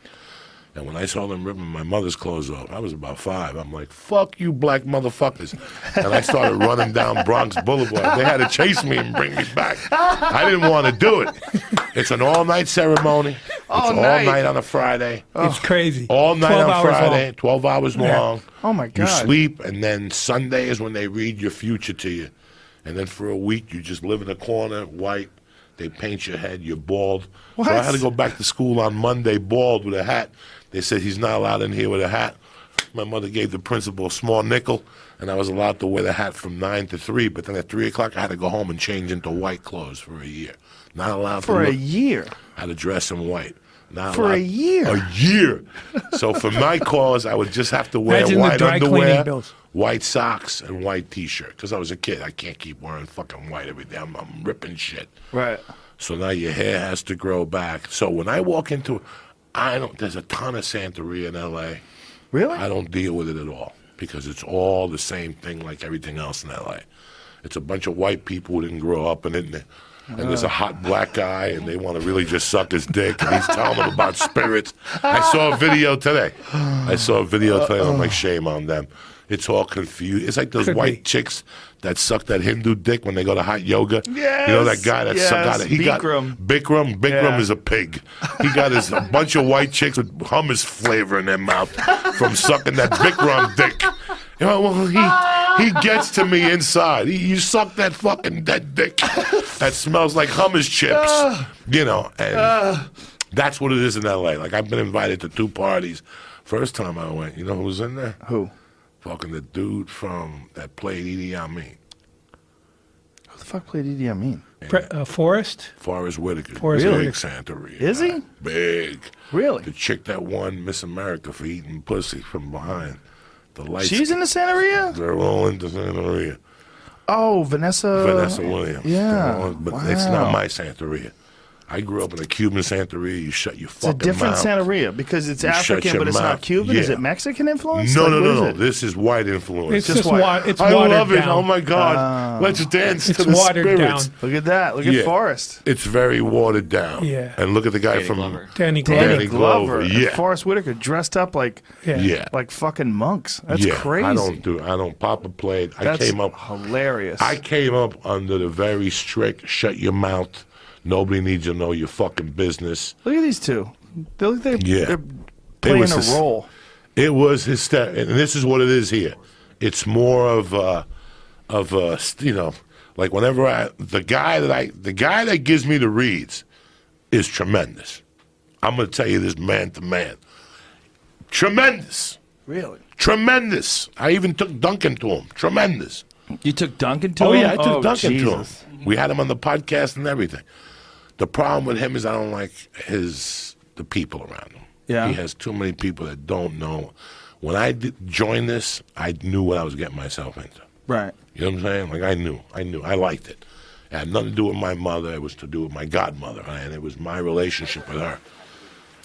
And when I saw them ripping my mother's clothes off, I was about 5. I'm like, fuck you black motherfuckers. And I started running down Bronx Boulevard. They had to chase me and bring me back. I didn't want to do it. It's an all-night ceremony. It's all night on a Friday.
It's crazy.
All night on Friday, 12 hours long.
Oh, my God.
You sleep, and then Sunday is when they read your future to you. And then for a week, you just live in a corner, white. They paint your head, you're bald.
What?
So I had to go back to school on Monday bald with a hat. They said he's not allowed in here with a hat. My mother gave the principal a small nickel, and I was allowed to wear the hat from 9 to 3. But then at 3 o'clock, I had to go home and change into white clothes for a year. Not allowed
For
to
a year?
I had to dress in white. Not
For
allowed.
a year?
A year. So for my cause, I would just have to wear
Imagine the
white
dry cleaning
underwear,
bills.
white socks, and white T-shirt. Because I was a kid. I can't keep wearing fucking white every day. I'm ripping shit.
Right.
So now your hair has to grow back. So when I walk into, there's a ton of Santeria in L.A.
Really?
I don't deal with it at all because it's all the same thing like everything else in L.A. It's a bunch of white people who didn't grow up in it. And there's a hot black guy, and they want to really just suck his dick, and he's telling them about spirits. I saw a video today. I'm like, shame on them. It's all confused. It's like those white chicks that suck that Hindu dick when they go to hot yoga.
Yes,
you know that guy that sucked it?
Bikram.
Bikram is a pig. He got a bunch of white chicks with hummus flavor in their mouth from sucking that Bikram dick. You know, well, he gets to me inside. You suck that dick that smells like hummus chips. You know, and that's what it is in L.A. Like, I've been invited to 2 parties. First time I went, you know who was in there?
Who?
Fucking the dude that played Idi Amin.
Who the fuck played Idi Amin?
Forrest?
Forrest Whitaker.
Forrest
Big
Whitaker.
Santeria.
Is he?
Big.
Really?
The chick that won Miss America for eating pussy from behind. The lights.
She's in the Santeria?
They're all in the Santeria.
Oh, Vanessa
Williams.
Yeah.
But it's not my Santeria. I grew up in a Cuban Santeria. You shut your fucking mouth.
It's a different Santeria because it's African, but it's not Cuban.
Yeah.
Is it Mexican influence?
No,
Like, what is
no.
it?
This is white influence.
It's just
white.
it's
I
watered
love it.
down.
Oh my God. Let's dance
It's
to the
watered
spirits.
down.
Look at that. Look at Forrest.
It's very watered down.
Yeah.
And look at the guy
Danny
from
Glover.
Danny Glover.
Danny Glover.
Yeah.
And Forrest Whitaker dressed up like
Yeah.
like fucking monks. That's
Yeah.
crazy.
I don't Papa played.
That's
I came up
hilarious.
I came up under the very strict shut your mouth. Nobody needs to know your fucking business.
Look at these two. They look like
Yeah.
they're playing a role.
It was hysterical, and this is what it is here. It's more of you know, like whenever the guy that gives me the reads is tremendous. I'm going to tell you this man to man. Tremendous.
Really?
Tremendous. I even took Duncan to him. Tremendous.
You took Duncan to
Oh
him?
yeah, I took Duncan to him.
Jesus.
We had him on the podcast and everything. The problem with him is I don't like the people around him.
Yeah.
He has too many people that don't know. When I joined this, I knew what I was getting myself into.
Right.
You know what I'm saying? Like I knew. I liked it. It had nothing to do with my mother. It was to do with my godmother, and it was my relationship with her.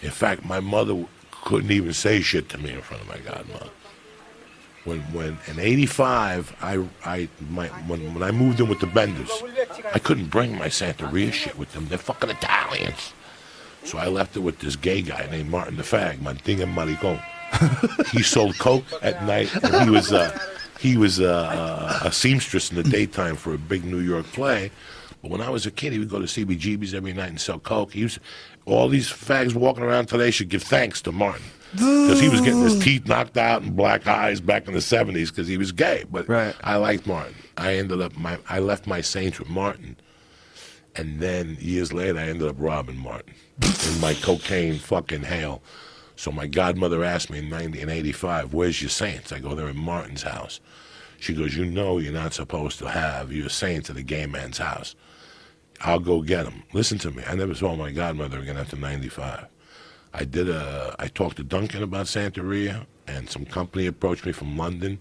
In fact, my mother couldn't even say shit to me in front of my godmother. When in '85, when I moved in with the Benders, I couldn't bring my Santeria shit with them. They're fucking Italians. So I left it with this gay guy named Martin the Fag, Mantinga Maricon. He sold coke at night, and he was a seamstress in the daytime for a big New York play. But when I was a kid, he would go to CBGB's every night and sell coke. All these fags walking around today should give thanks to Martin. Because he was getting his teeth knocked out and black eyes back in the 70s because he was gay. But
right.
I liked Martin. I left my Saints with Martin. And then years later, I ended up robbing Martin in my cocaine fucking hell. So my godmother asked me in '85, where's your Saints? I go, they're in Martin's house. She goes, you know you're not supposed to have your Saints at a gay man's house. I'll go get them. Listen to me. I never saw my godmother again after '95. I talked to Duncan about Santeria, and some company approached me from London,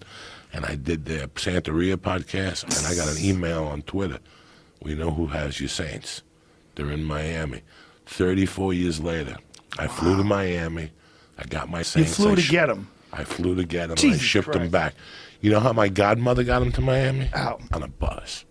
and I did their Santeria podcast, and I got an email on Twitter. We know who has your Saints. They're in Miami. 34 years later, I flew to Miami. I got my Saints.
You flew to get them.
I flew to get them, and I
Jesus
shipped
Christ.
them back. You know how my godmother got them to Miami?
How?
On a bus.